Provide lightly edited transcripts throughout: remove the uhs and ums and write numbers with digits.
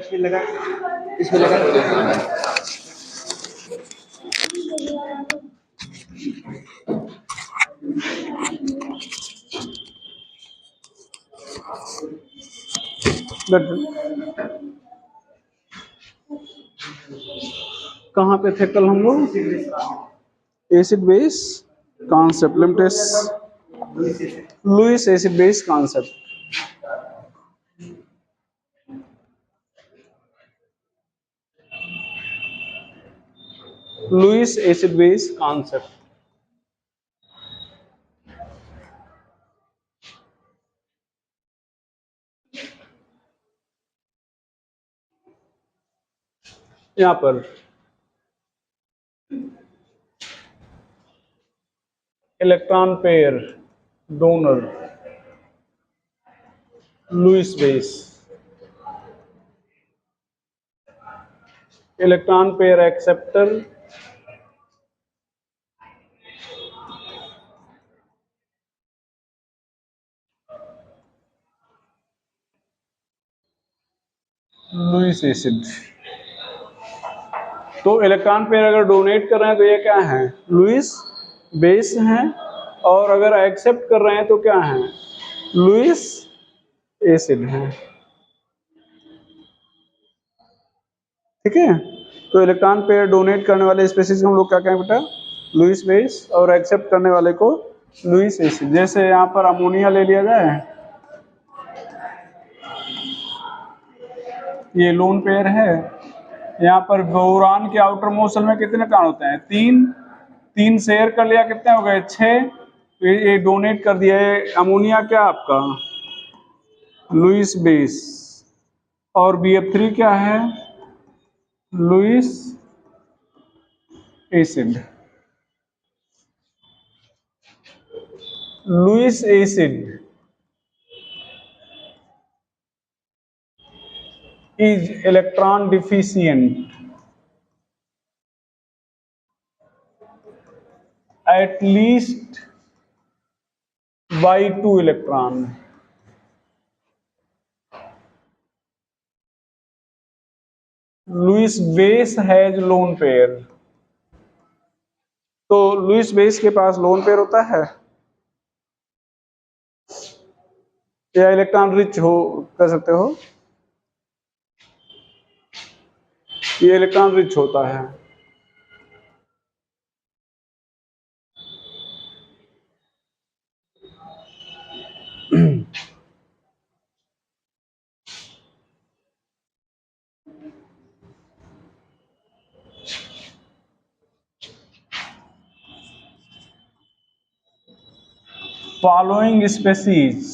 इसमें लगा कहाँ पे थे कल हम लोग? Acid base concept, limited Lewis acid base concept. Lewis acid base concept. यहां पर electron pair donor Lewis base, electron pair acceptor Lewis acid. तो इलेक्ट्रॉन पेयर अगर डोनेट कर रहे हैं तो ये क्या है? लुईस बेस हैं, और अगर एक्सेप्ट कर रहे हैं तो क्या है? लुईस एसिड हैं। ठीक है, तो इलेक्ट्रॉन पेयर डोनेट करने वाले स्पीशीज को हम लोग क्या कहें बेटा? लुईस बेस, और एक्सेप्ट करने वाले को लुईस एसिड। जैसे यहाँ पर अमोनिया ले लिया जाए, ये लोन पेयर है। यहाँ पर बोरान के आउटर मोस्ट शेल में कितने इलेक्ट्रॉन होते हैं? 3। 3 शेयर कर लिया, कितने हो गए? 6। ये डोनेट कर दिया है अमोनिया, क्या आपका? Lewis base. और BF3 क्या है? Lewis acid. Lewis acid is electron deficient at least by 2 electron. Lewis base has lone pair. तो लुईस बेस के पास लोन पेयर होता है या इलेक्ट्रॉन रिच हो, कह सकते हो? ये इलेक्ट्रॉन रिच होता है। Following species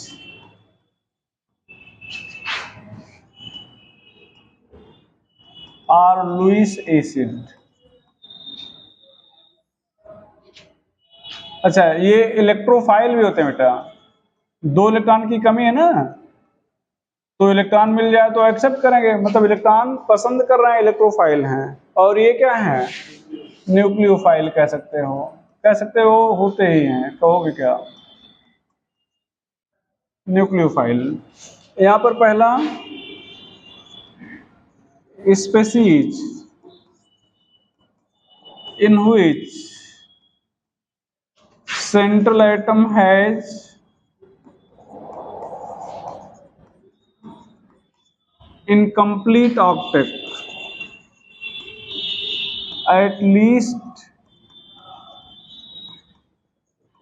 are Lewis acid. अच्छा, ये इलेक्ट्रोफाइल भी होते हैं बेटा। 2 इलेक्ट्रॉन की कमी है ना, तो इलेक्ट्रॉन मिल जाए तो एक्सेप्ट करेंगे, मतलब इलेक्ट्रॉन पसंद कर रहे हैं, इलेक्ट्रोफाइल हैं। और ये क्या है? न्यूक्लियोफाइल कह सकते हो, कह सकते हो, होते ही हैं। कहोगे क्या? न्यूक्लियोफाइल। यहां पर पहला species in which central atom has incomplete octet at least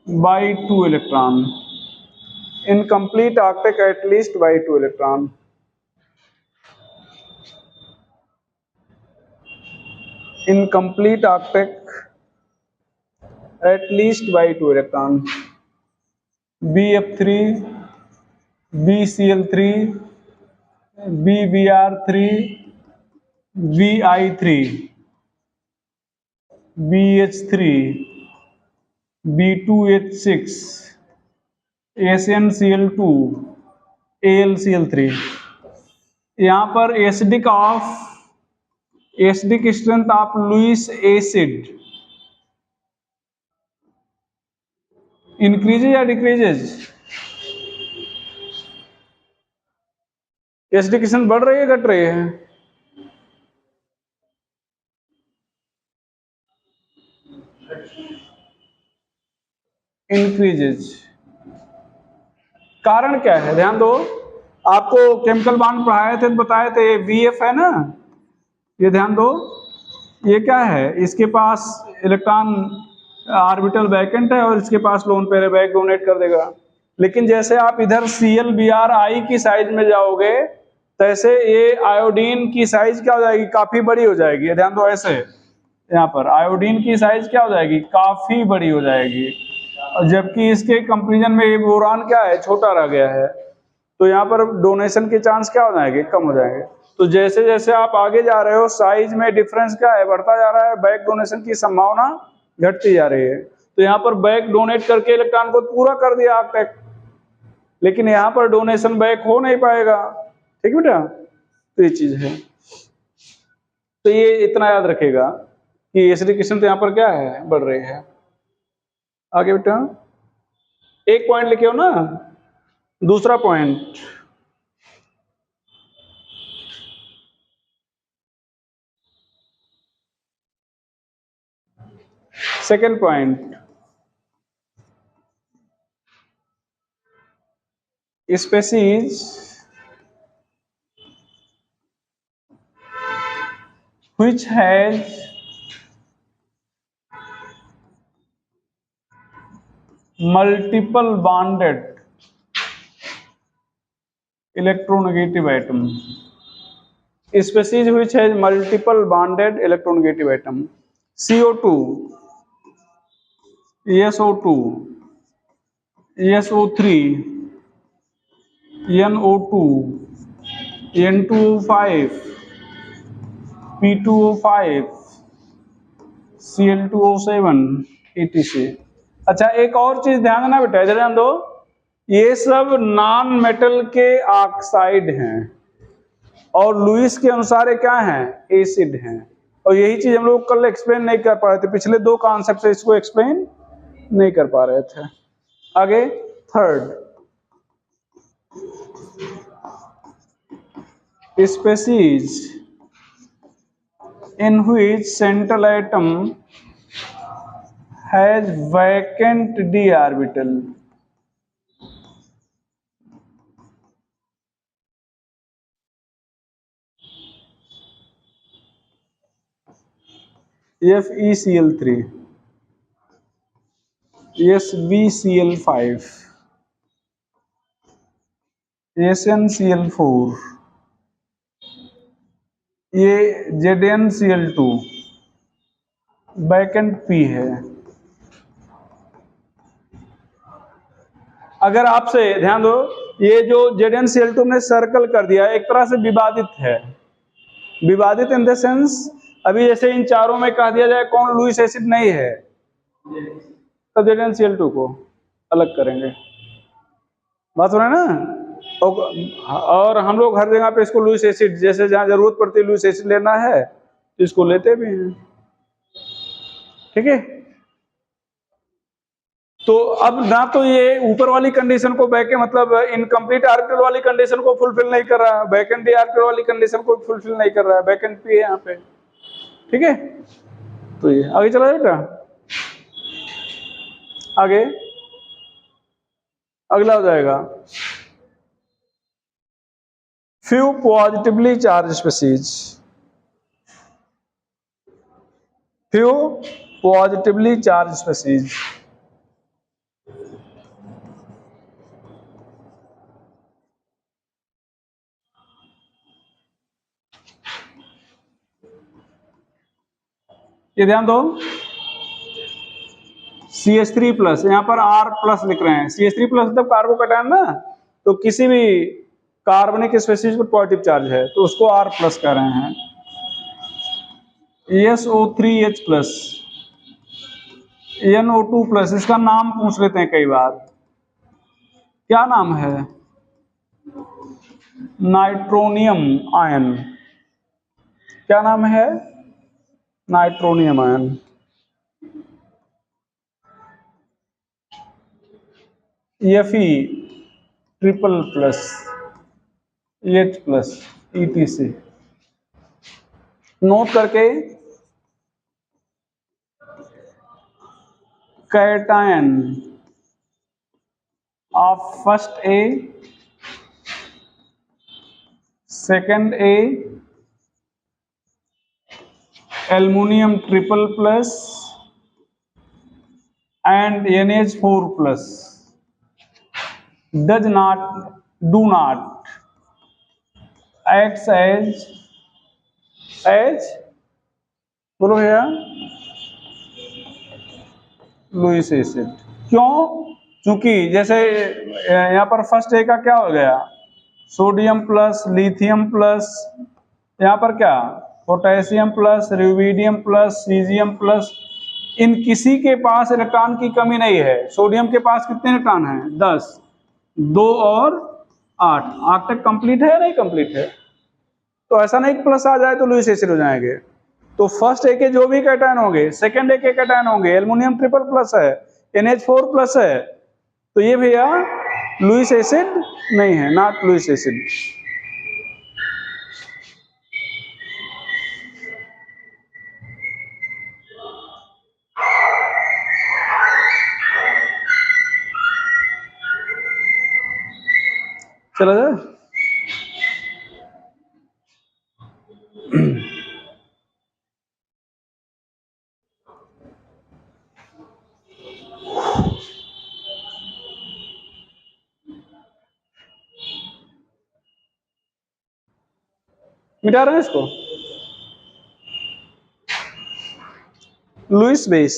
by 2 electron. Incomplete octet at least by 2 electron. Incomplete octet at least by 2 electron. BF3, BCl3, BBr3, VI3, BH3, B2H6, SnCl2, AlCl3। यहाँ पर acidic strength of Lewis acid increases या decreases? Acidic strength बढ़ रही है, घट रही है? Increases. कारण क्या है, ध्यान दो, आपको केमिकल बॉन्ड पढ़ाए थे तो बताए थे VF है ना, ये ध्यान दो, ये क्या है, इसके पास इलेक्ट्रॉन ऑर्बिटल वैकेंट है और इसके पास लोन पेयर बैक डोनेट कर देगा। लेकिन जैसे आप इधर ClBrI की साइज में जाओगे, तैसे ये आयोडीन की साइज क्या हो जाएगी, काफी बड़ी हो जाएगी। ध्यान दो, ऐसे यहाँ पर आयोडीन की साइज क्या हो जाएगी, काफी बड़ी हो जाएगी, और जबकि इसके कंपेरिजन में ये बोरान क्या है, छोटा रह गया है। तो यहाँ पर डोनेशन के चांस क्या हो जाएंगे, कम हो जाएंगे। तो जैसे जैसे आप आगे जा रहे हो, साइज में डिफरेंस क्या है, बढ़ता जा रहा है, बैक डोनेशन की संभावना घटती जा रही है। तो यहाँ पर बैक डोनेट करके इलेक्ट्रॉन को पूरा कर दिया आर्कटेक, लेकिन यहाँ पर डोनेशन बैक हो नहीं पाएगा। ठीक बेटा, तो ये चीज है। तो ये इतना याद रखेगा कि एसिडिफिकेशन तो यहाँ पर क्या है, बढ़ रही है। आगे बेटा एक पॉइंट लिखे हो ना, दूसरा point, second point, species which has multiple bonded electronegative atom, species which has multiple bonded electronegative atom, CO2, SO2, SO3, NO2, N2O5, P2O5, Cl2O7, etc। अच्छा, एक और चीज ध्यान देना बेटा, इधर ध्यान दो, ये सब नॉन मेटल के ऑक्साइड हैं और लुईस के अनुसार ये क्या हैं, एसिड हैं। और यही चीज हम लोग कल एक्सप्लेन नहीं कर पा रहे थे, पिछले दो कॉन्सेप्ट से इसको एक्सप्लेन नहीं कर पा रहे थे। आगे third, species in which central atom has vacant d orbital, FeCl3, SbCl5, SnCl4, ये ZnCl2 वैकेंट P है। अगर आपसे ध्यान दो, ये जो ZnCl2 ने सर्कल कर दिया एक तरह से विवादित है। विवादित इन द सेंस, अभी जैसे इन चारों में कह दिया जाए कौन लुईस एसिड नहीं है, तब ZnCl2 को अलग करेंगे। बात हो रहा है ना। और हम लोग हर जगह पे इसको लुईस एसिड, जैसे जहां जरूरत पड़ती है लुईस एसिड लेना है तो इसको लेते भी हैं। ठीक है, तो अब ना तो ये ऊपर वाली कंडीशन को बैक मतलब इनकम्प्लीट ऑर्बिटल वाली कंडीशन को फुलफिल नहीं कर रहा है, वैकेंट डी ऑर्बिटल वाली कंडीशन को फुलफिल नहीं कर रहा है, वैकेंट पी है यहाँ पे। ठीक है, तो ये आगे चला बेटा, आगे अगला हो जाएगा few positively charge species, few positively charge species. ये ध्यान दो, CH3 प्लस, यहाँ पर R प्लस लिख रहे हैं, CH3 प्लस मतलब कार्बोकैटायन ना, तो किसी भी कार्बनिक स्पीशीज पर पॉजिटिव चार्ज है तो उसको R प्लस कह रहे हैं। SO3H प्लस, NO2 प्लस, इसका नाम पूछ लेते हैं कई बार, क्या नाम है, नाइट्रोनियम आयन। क्या नाम है, nitronium ion. Fe triple plus, H plus, ETC। Note करके, cation of first A, second A, aluminum triple plus and NH4 plus does not do not acts as बोलो भैया लुईस एसिड। क्यों? क्योंकि जैसे यहाँ पर फर्स्ट ए का क्या हो गया, सोडियम प्लस लिथियम प्लस, यहाँ पर क्या potassium plus rubidium plus caesium plus, इन किसी के पास इलेक्ट्रॉन की कमी नहीं है। सोडियम के पास कितने इलेक्ट्रॉन हैं? 10, 2 और 8, 8 तक कंप्लीट है या नहीं कंप्लीट है? तो ऐसा नहीं कि प्लस आ जाए तो लुईस एसिड हो जाएंगे। तो फर्स्ट ए के जो भी कैटायन होंगे, सेकंड ए के कैटायन होंगे, एल्युमिनियम ट्रिपल प्लस है, NH4 प्लस है, तो ये भैया लुईस एसिड नहीं है, नॉट लुईस एसिड। चला जाए। मिटा रहे हैं इसको। Lewis base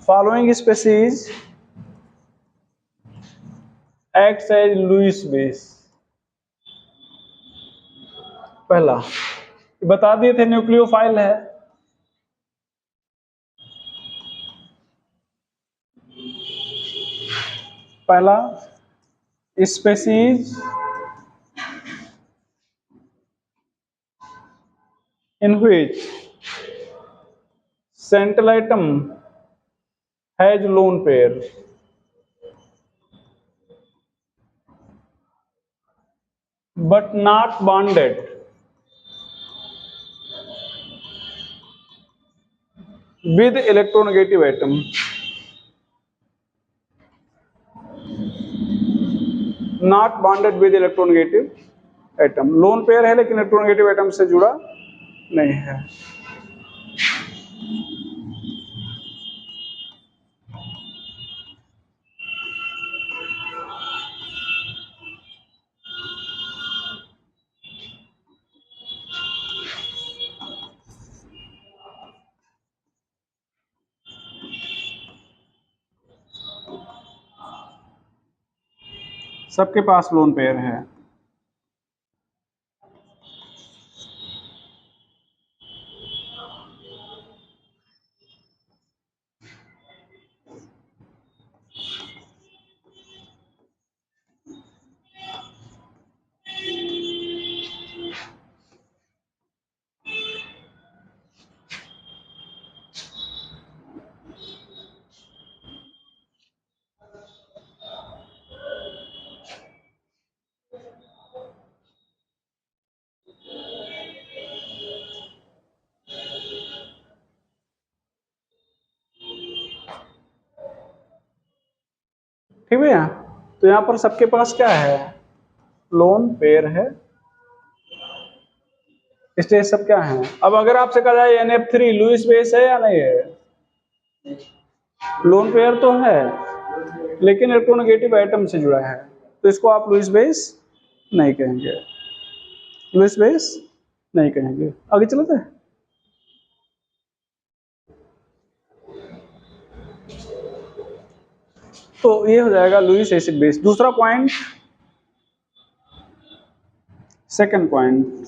following species acts as Lewis base. पहला बता दिए थे न्यूक्लियोफाइल है, पहला species in which central atom has lone pair, but not bonded with electronegative atom, not bonded with electronegative atom, lone pair है लेकिन इलेक्ट्रोनेगेटिव एटम से जुड़ा नहीं है। सबके पास लोन पेयर है। ठीक है, तो यहां पर सबके पास क्या है, लोन पेयर है। स्टेज सब क्या है। अब अगर आपसे कहा जाए NF3 लुईस बेस है या नहीं है, लोन पेयर तो है लेकिन इलेक्ट्रोनेगेटिव एटम से जुड़ा है, तो इसको आप लुईस बेस नहीं कहेंगे, लुईस बेस नहीं कहेंगे। आगे चलते हैं। तो ये हो जाएगा लुईस एसिड बेस। दूसरा point, second point,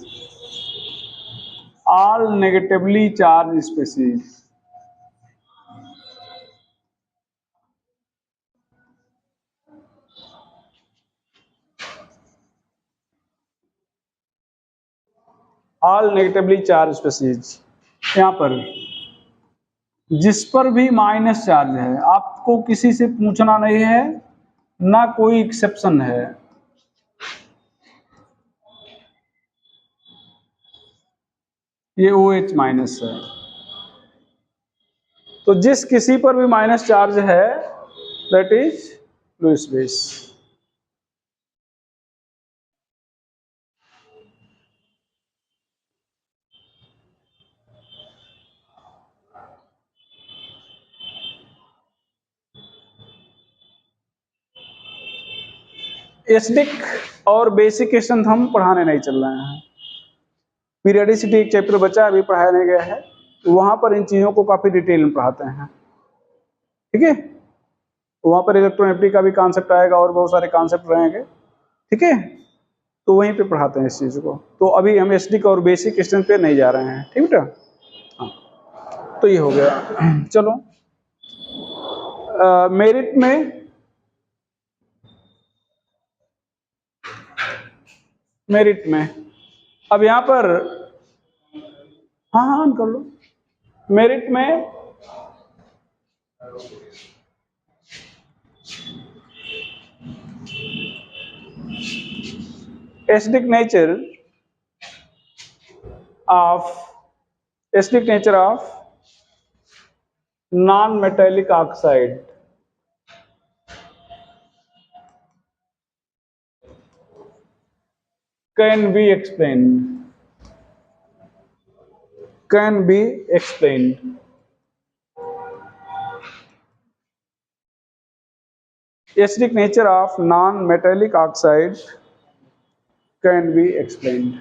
all negatively charge species, all negatively charge species. यहां पर जिस पर भी माइनस चार्ज है, आपको किसी से पूछना नहीं है, ना कोई एक्सेप्शन है। ये OH माइनस है। तो जिस किसी पर भी माइनस चार्ज है that is Lewis base. Acidic और बेसिक स्ट्रेंथ हम पढ़ाने नहीं चल रहे हैं। पीरियडिसिटी एक चैप्टर बचा अभी पढ़ाया नहीं गया है, वहां पर इन चीजों को काफी डिटेल में पढ़ाते हैं। ठीक है, वहां पर इलेक्ट्रोनेगेटिविटी का भी कॉन्सेप्ट आएगा और बहुत सारे कॉन्सेप्ट रहेंगे। ठीक है, तो वहीं पे पढ़ाते हैं इस चीज को। तो अभी हम एसिडिक और बेसिक स्ट्रेंथ पे नहीं जा रहे हैं। ठीक बेटा, हाँ, तो ये हो गया। चलो, मेरिट में अब यहां पर, हाँ हाँ कर लो। मेरिट में acidic nature of non-metallic oxide can be explained. Acidic nature of non-metallic oxide can be explained.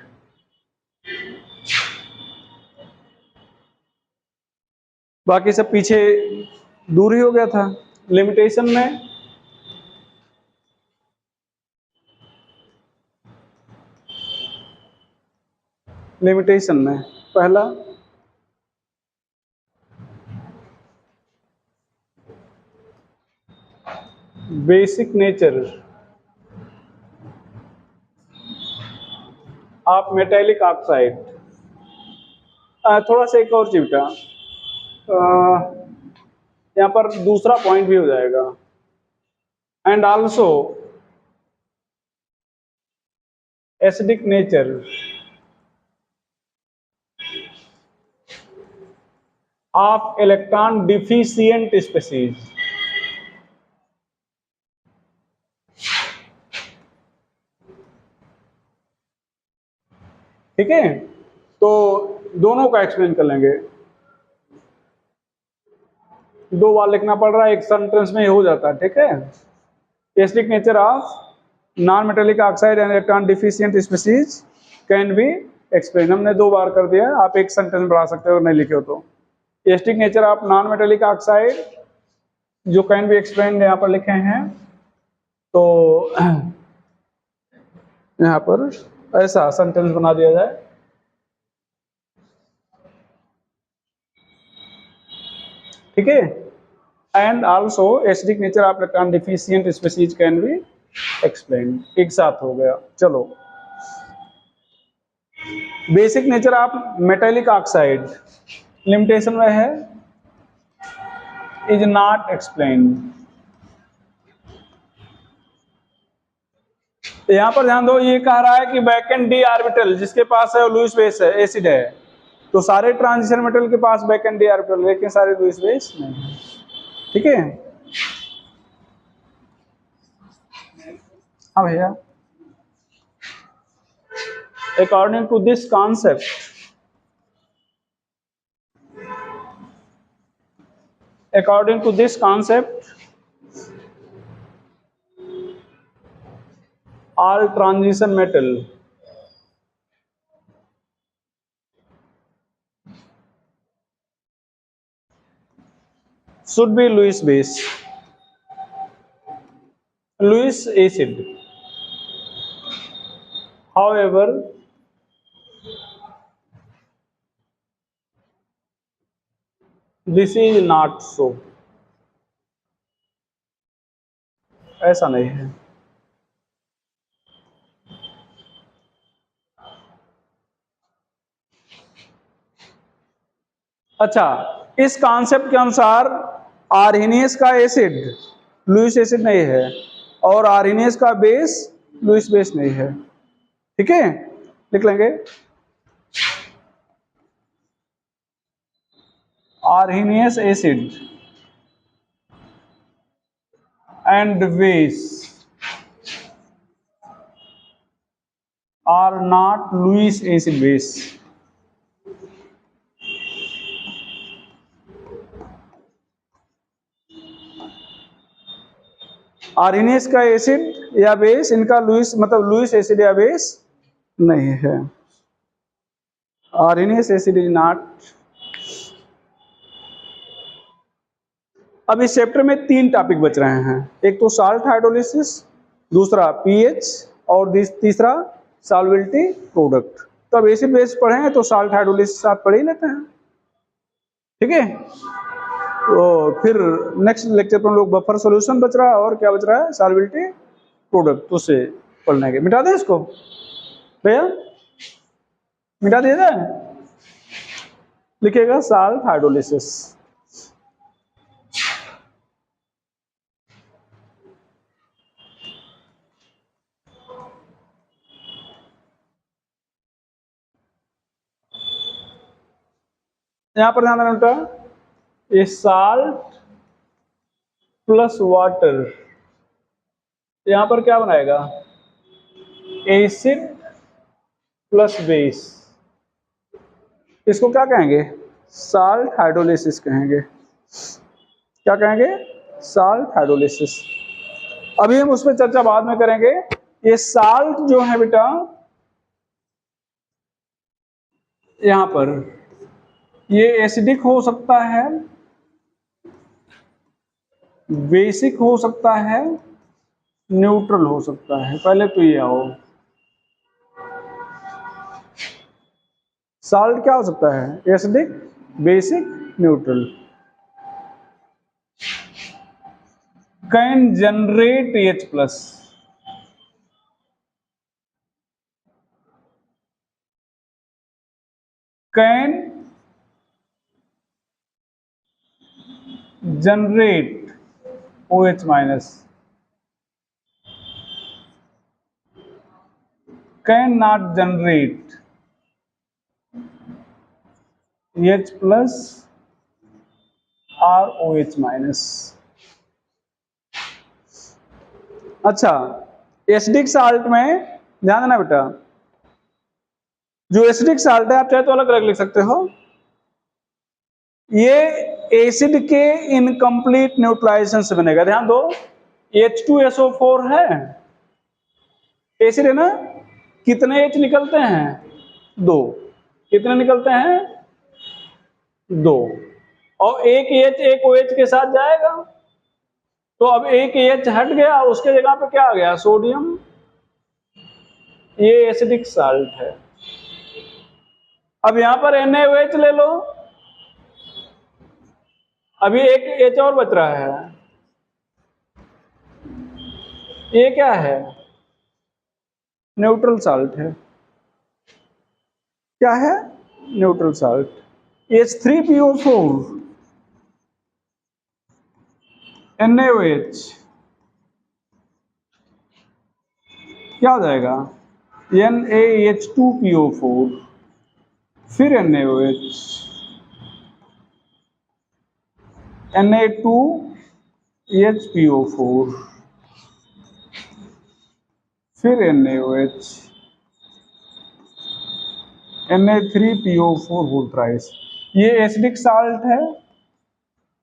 बाकी सब पीछे दूर ही हो गया था। लिमिटेशन में पहला basic nature of metallic oxide. थोड़ा सा एक और चिमटा, यहाँ पर दूसरा पॉइंट भी हो जाएगा। And also acidic nature of electron deficient species. ठीक है, तो दोनों का एक्सप्लेन कर लेंगे। दो बार लिखना पड़ रहा है, एक सेंटेंस में हो जाता है। ठीक है, acidic nature of non metallic oxide and electron deficient species can be explain. हमने दो बार कर दिया, आप एक सेंटेंस बढ़ा सकते हो नहीं लिखे हो तो। Acidic nature of non metallic oxide जो कैन बी एक्सप्लेन यहाँ पर लिखे हैं, तो यहाँ पर ऐसा सेंटेंस बना दिया जाए। ठीक है, and also acidic nature of electron deficient species can be explain. एक साथ हो गया। चलो, basic nature of metallic oxide limitation में है इज नॉट एक्सप्लेन। यहां पर ध्यान दो, ये कह रहा है कि वैकेंट डी ऑर्बिटल जिसके पास है लुईस बेस है, एसिड है, तो सारे ट्रांजिशन मेटल के पास वैकेंट डी ऑर्बिटल, लेकिन सारे लुईस बेस नहीं है। ठीक है, हाँ भैया। According to this concept, all transition metal should be Lewis base, Lewis acid. However, this is not so. ऐसा नहीं है। अच्छा, इस कॉन्सेप्ट के अनुसार आर्हेनियस का एसिड लुईस एसिड नहीं है और आर्हेनियस का बेस लुईस बेस नहीं है। ठीक है, लिख लेंगे Arrhenius acid and base are not Lewis acid base. Arrhenius का एसिड या बेस इनका लुईस मतलब लुईस एसिड या बेस नहीं है। Arrhenius acid is not. अब इस चैप्टर में 3 टॉपिक बच रहे हैं, एक तो साल्ट हाइड्रोलिसिस, दूसरा पीएच और तीसरा सॉल्वेबिलिटी प्रोडक्ट। तो अब एसिड बेस पढ़ें तो साल्ट हाइड्रोलिसिस आप पढ़ ही लेते हैं। ठीक है, तो फिर नेक्स्ट लेक्चर पर हम लोग बफर सॉल्यूशन बच रहा है और क्या बच रहा है, सॉल्वेबिलिटी प्रोडक्ट, तो उसे पढ़ लेंगे। मिटा दें इसको भैया, मिटा दिया जाए, लिखिएगा साल्ट हाइड्रोलिसिस। यहां पर ध्यान देना बेटा, ये साल्ट प्लस वाटर यहां पर क्या बनाएगा, एसिड प्लस बेस। इसको क्या कहेंगे, साल्ट हाइड्रोलिसिस कहेंगे। क्या कहेंगे, साल्ट हाइड्रोलिसिस। अभी हम उस पर चर्चा बाद में करेंगे। ये साल्ट जो है बेटा यहां पर ये एसिडिक हो सकता है, बेसिक हो सकता है, न्यूट्रल हो सकता है। पहले तो ये आओ, साल्ट क्या हो सकता है, acidic, basic, neutral. Can generate H plus, can generate OH minus, can not generate H plus और OH माइनस। अच्छा, एसिडिक साल्ट में ध्यान देना बेटा, जो एसिडिक साल्ट है आप चाहे तो अलग अलग लिख सकते हो, ये एसिड के इनकम्प्लीट न्यूट्रलाइजेशन से बनेगा। ध्यान दो, H2SO4 है, एसिड है ना, कितने H निकलते हैं, 2। कितने निकलते हैं, 2। और एक H एक OH के साथ जाएगा, तो अब एक H हट गया, उसके जगह पे क्या आ गया, सोडियम। ये एसिडिक साल्ट है। अब यहां पर NaOH ले लो, अभी एक H और बच रहा है, ये क्या है, न्यूट्रल साल्ट है। क्या है, न्यूट्रल साल्ट। H3PO4 NaOH क्या हो जाएगा, NaH2PO4 फिर NaOH, Na2HPO4 फिर NaOH, Na3PO4 होल थ्राइस। ये एसिडिक साल्ट है,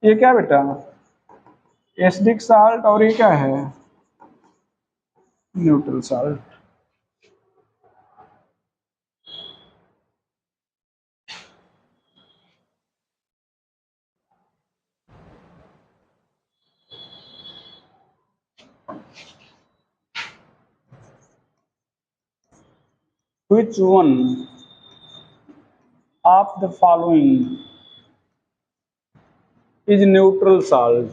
ये क्या बेटा, एसिडिक साल्ट, और ये क्या है, neutral salt. Which one of the following is neutral salt?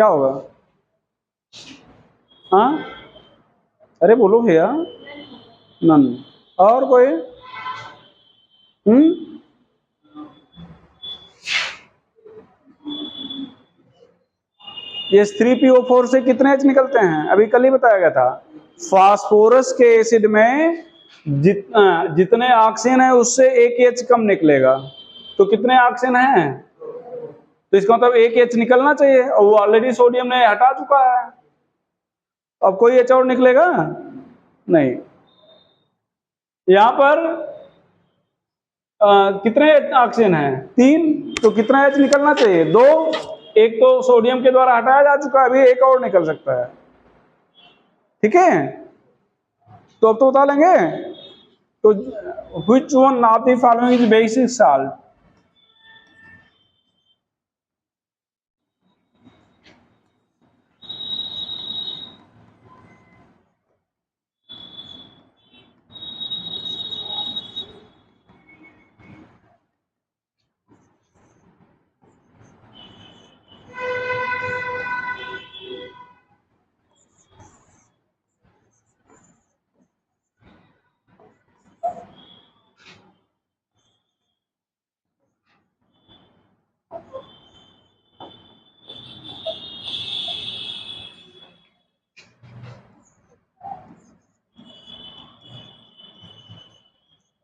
क्या होगा? हाँ, अरे बोलो भैया। नन। और कोई? ये H3PO4 से कितने H निकलते हैं? अभी कल ही बताया गया था। फास्फोरस के एसिड में जितने ऑक्सीजन है उससे एक H कम निकलेगा। तो कितने ऑक्सीजन हैं? तो इसका मतलब एक H निकलना चाहिए, और वो ऑलरेडी सोडियम ने हटा चुका है। अब कोई H और निकलेगा नहीं। यहां पर कितने ऑक्सीजन हैं? 3। तो कितना H निकलना चाहिए? 2। एक तो सोडियम के द्वारा हटाया जा चुका है, अभी एक और निकल सकता है। ठीक है, तो अब तो बता लेंगे। तो which one of the following is basic salt?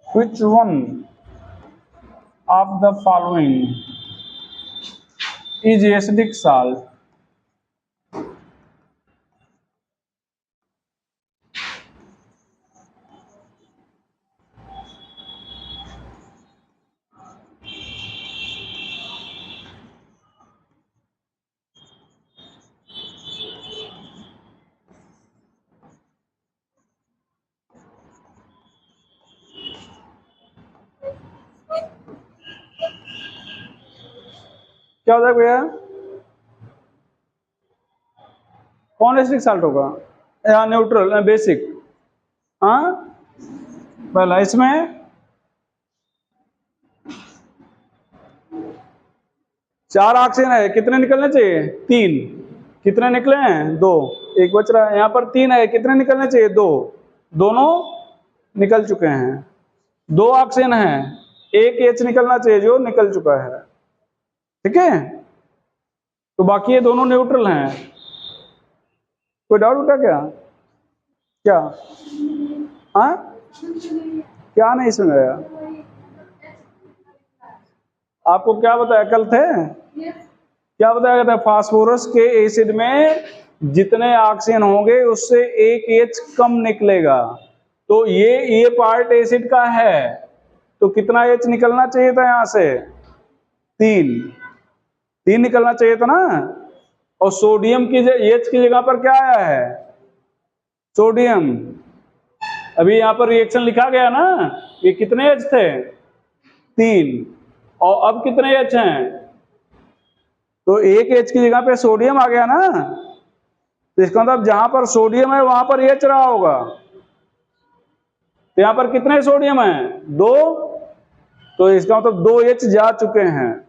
Which one of the following is acidic salt? क्या होता है भैया? कौन एसिडिक साल्ट होगा? या न्यूट्रल, बेसिक? हाँ, पहला इसमें 4 ऑक्सीजन है, कितने निकलने चाहिए? 3। कितने निकले हैं? 2। एक बच रहा है। यहाँ पर 3 है, कितने निकलने चाहिए? 2। दोनों निकल चुके हैं। 2 ऑक्सीजन है, एक H निकलना चाहिए, जो निकल चुका है। ठीक है, तो बाकी ये दोनों न्यूट्रल हैं। कोई डाउट उठा क्या? क्या? हाँ, क्या नहीं समझ आया? आपको क्या बताया कल थे? क्या बताया गया था? फास्फोरस के एसिड में जितने ऑक्सीजन होंगे उससे एक H कम निकलेगा। तो ये पार्ट एसिड का है, तो कितना H निकलना चाहिए था? यहां से 3 निकलना चाहिए था ना। और सोडियम की H की जगह पर क्या आया है? सोडियम। अभी यहां पर रिएक्शन लिखा गया ना, ये कितने H थे? 3। और अब कितने H हैं? तो एक H की जगह पे सोडियम आ गया ना, तो इसका मतलब जहां पर सोडियम है वहां पर H रहा होगा। तो यहां पर कितने सोडियम है? 2। तो इसका मतलब 2 H जा चुके हैं,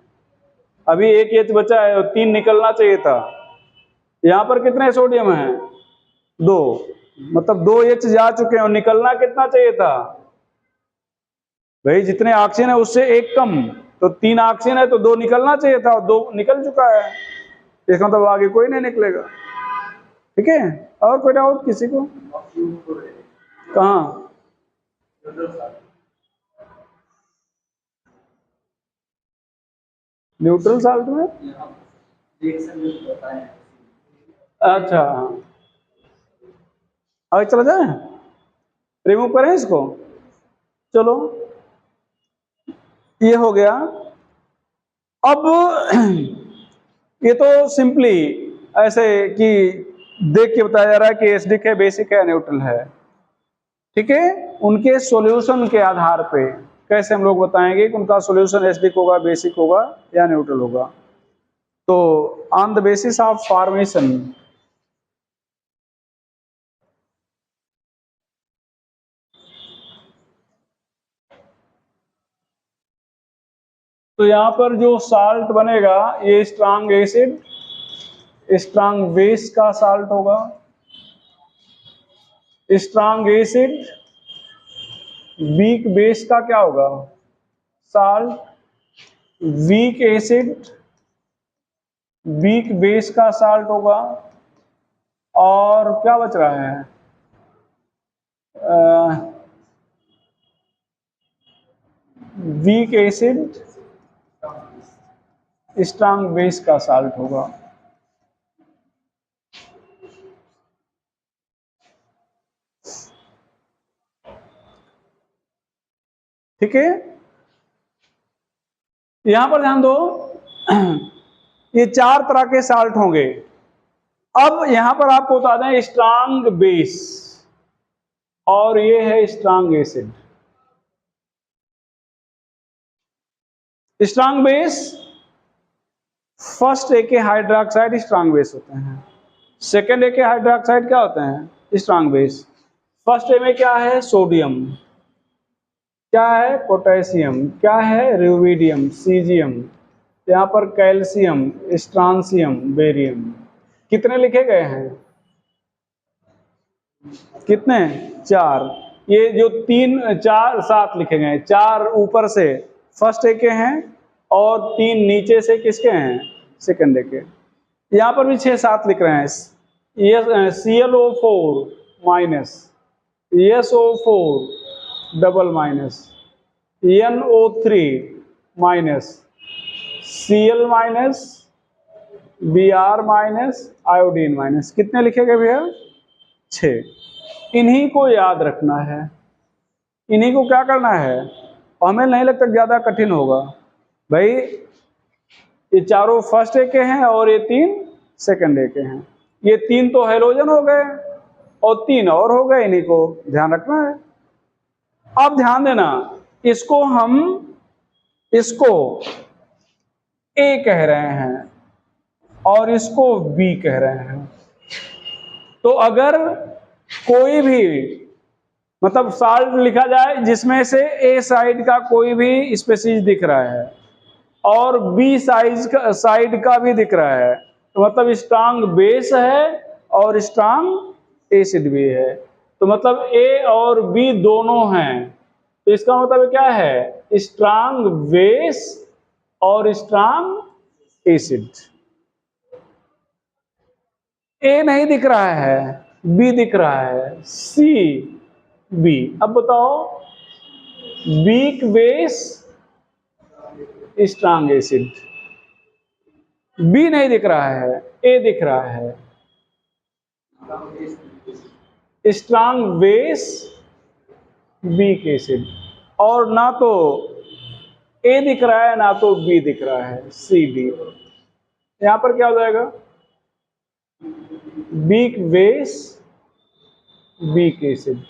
अभी एक H बचा है और 3 निकलना चाहिए था। यहां पर कितने सोडियम है? 2। मतलब 2 H जा चुके हैं, और निकलना कितना चाहिए था? भाई जितने ऑक्सीजन है उससे एक कम, तो 3 ऑक्सीजन है तो 2 निकलना चाहिए था, और 2 निकल चुका है। इसका मतलब आगे कोई नहीं निकलेगा। ठीक है, और कोई डाउट किसी को? कहाँ? न्यूट्रल साल्ट में? अच्छा, आगे चला जाए, रिमूव करें इसको। चलो, ये हो गया। अब ये तो सिंपली ऐसे कि देख के बताया जा रहा है कि एसिडिक है, बेसिक है, न्यूट्रल है। ठीक है, उनके सॉल्यूशन के आधार पे कैसे हम लोग बताएंगे कि उनका सॉल्यूशन एसिडिक होगा, बेसिक होगा या न्यूट्रल होगा। तो on the basis of formation, तो यहां पर जो साल्ट बनेगा, ये स्ट्रॉन्ग एसिड स्ट्रांग बेस का साल्ट होगा, स्ट्रांग एसिड, वीक बेस का क्या होगा, salt, weak acid, weak base का साल्ट होगा। और क्या बच रहा है, वीक एसिड, स्ट्रांग बेस का साल्ट होगा। ठीक है, यहां पर ध्यान दो, ये 4 तरह के साल्ट होंगे। अब यहां पर आपको बता दें स्ट्रांग बेस और ये है strong acid. Strong base, first एके हाइड्रोक्साइड स्ट्रांग बेस होते हैं, सेकेंड एके हाइड्रोक्साइड क्या होते हैं, स्ट्रांग बेस। फर्स्ट ए में क्या है, सोडियम, क्या है, पोटेशियम, क्या है, रुबिडियम, सीजियम, यहाँ पर कैल्शियम, स्ट्रांसियम, बेरियम। कितने लिखे गए हैं, कितने, 4। ये जो 3 4 7 लिखे गए हैं, 4 ऊपर से फर्स्ट ए के हैं और 3 नीचे से किसके हैं, सेकंड ए के। यहाँ पर भी 6 7 लिख रहे हैं। ये ClO4 minus, SO4 double minus, NO3 minus, Cl minus, Br minus, iodine minus. कितने लिखे गए भैया, 6। इन्हीं को याद रखना है, इन्हीं को क्या करना है। हमें नहीं लगता ज्यादा कठिन होगा भाई, ये चारों फर्स्ट ए के हैं और ये 3 सेकंड ए के हैं। ये 3 तो हेलोजन हो गए और 3 और हो गए, इन्हीं को ध्यान रखना है। अब ध्यान देना, इसको हम, इसको ए कह रहे हैं और इसको बी कह रहे हैं। तो अगर कोई भी मतलब साल्ट लिखा जाए जिसमें से ए साइड का कोई भी स्पीशीज दिख रहा है और बी साइड का भी दिख रहा है, तो मतलब स्ट्रांग बेस है और स्ट्रांग एसिड भी है। तो मतलब ए और बी दोनों हैं, तो इसका मतलब क्या है, स्ट्रांग बेस और स्ट्रांग एसिड। ए नहीं दिख रहा है, बी दिख रहा है, सी बी। अब बताओ, weak base strong acid, B नहीं दिख रहा है, ए दिख रहा है, स्ट्रांग बेस वीक एसिड। और ना तो ए दिख रहा है ना तो बी दिख रहा है, सी डी। यहां पर क्या हो जाएगा, वीक बेस वीक एसिड।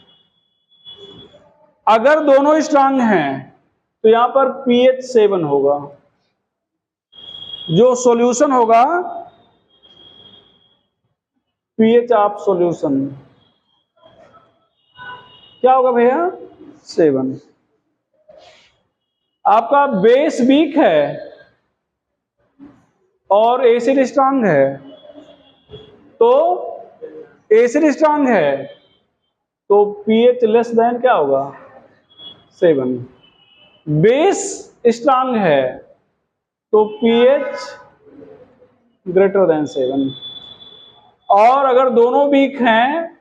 अगर दोनों स्ट्रांग हैं तो यहां पर pH 7 होगा, जो सॉल्यूशन होगा pH ऑफ सॉल्यूशन क्या होगा भैया, 7। आपका बेस वीक है और एसिड स्ट्रांग है, तो एसिड स्ट्रांग है तो pH लेस देन क्या होगा, 7। बेस स्ट्रांग है तो pH ग्रेटर देन 7। और अगर दोनों वीक हैं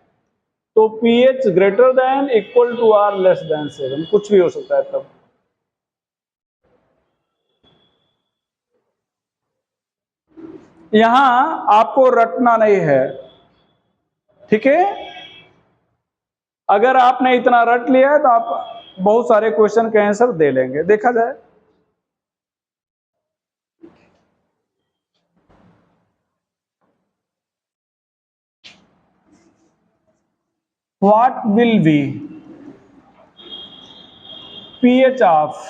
तो pH greater than, equal to और लेस देन 7, कुछ भी हो सकता है तब। यहां आपको रटना नहीं है, ठीक है। अगर आपने इतना रट लिया है तो आप बहुत सारे क्वेश्चन के आंसर दे लेंगे, देखा जाए। What will be pH of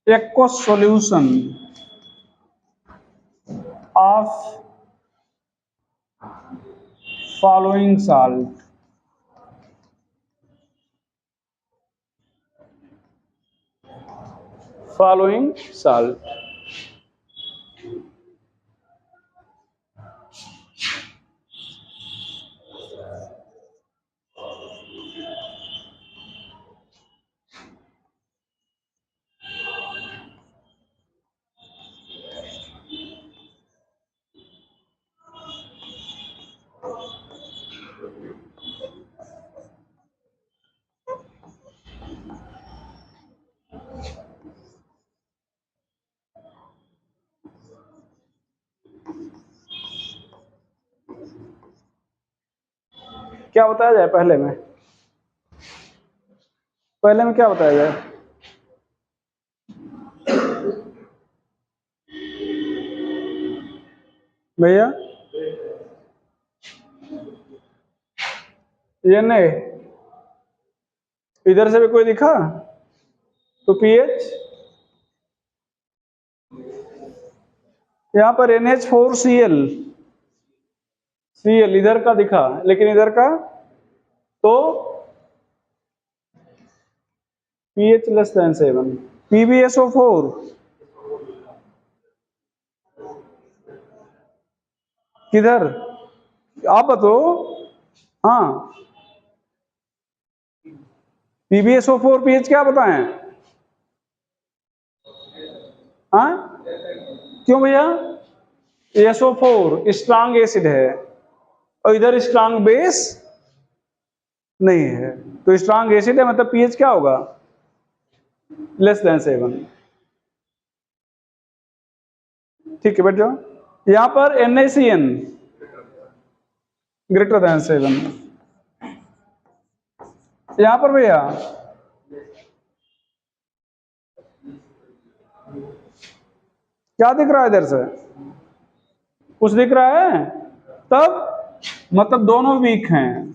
aqueous solution of following salt? following salt. क्या बताया जाए पहले में क्या बताया जाए? भैया ये नहीं, इधर से भी कोई दिखा तो पीएच यहां पर NH4Cl इधर का दिखा, लेकिन इधर का तो pH लेस देन 7. PbSO4 किधर आप बताओ। हाँ PbSO4 pH क्या बताएं? हाँ क्यों भैया? SO4 स्ट्रांग एसिड है और इधर स्ट्रांग बेस नहीं है, तो स्ट्रांग एसिड है मतलब pH क्या होगा? Less than 7. ठीक है बैठ जाओ। यहां पर NaCN ग्रेटर देन 7. यहां पर भैया क्या दिख रहा है? इधर से कुछ दिख रहा है? तब मतलब दोनों वीक हैं,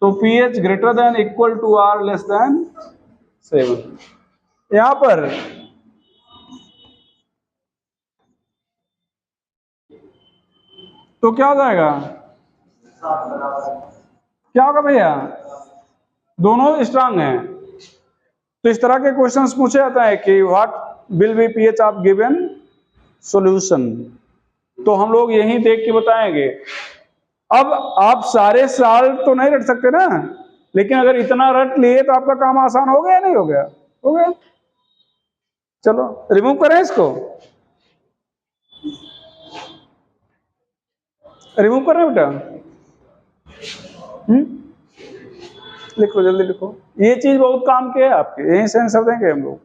तो pH greater than equal to R less than 7. यहां पर तो क्या हो जाएगा? क्या होगा भैया? दोनों स्ट्रांग हैं, तो इस तरह के क्वेश्चंस पूछे जाता है कि what will be pH of given solution, तो हम लोग यही देख के बताएंगे। अब आप सारे साल तो नहीं रट सकते ना, लेकिन अगर इतना रट लिए तो आपका काम आसान हो गया नहीं हो गया? हो गया। चलो रिमूव करें इसको, रिमूव कर रहे बेटा? लिखो जल्दी लिखो, ये चीज बहुत काम की है आपके, यही से आंसर देंगे हम लोग।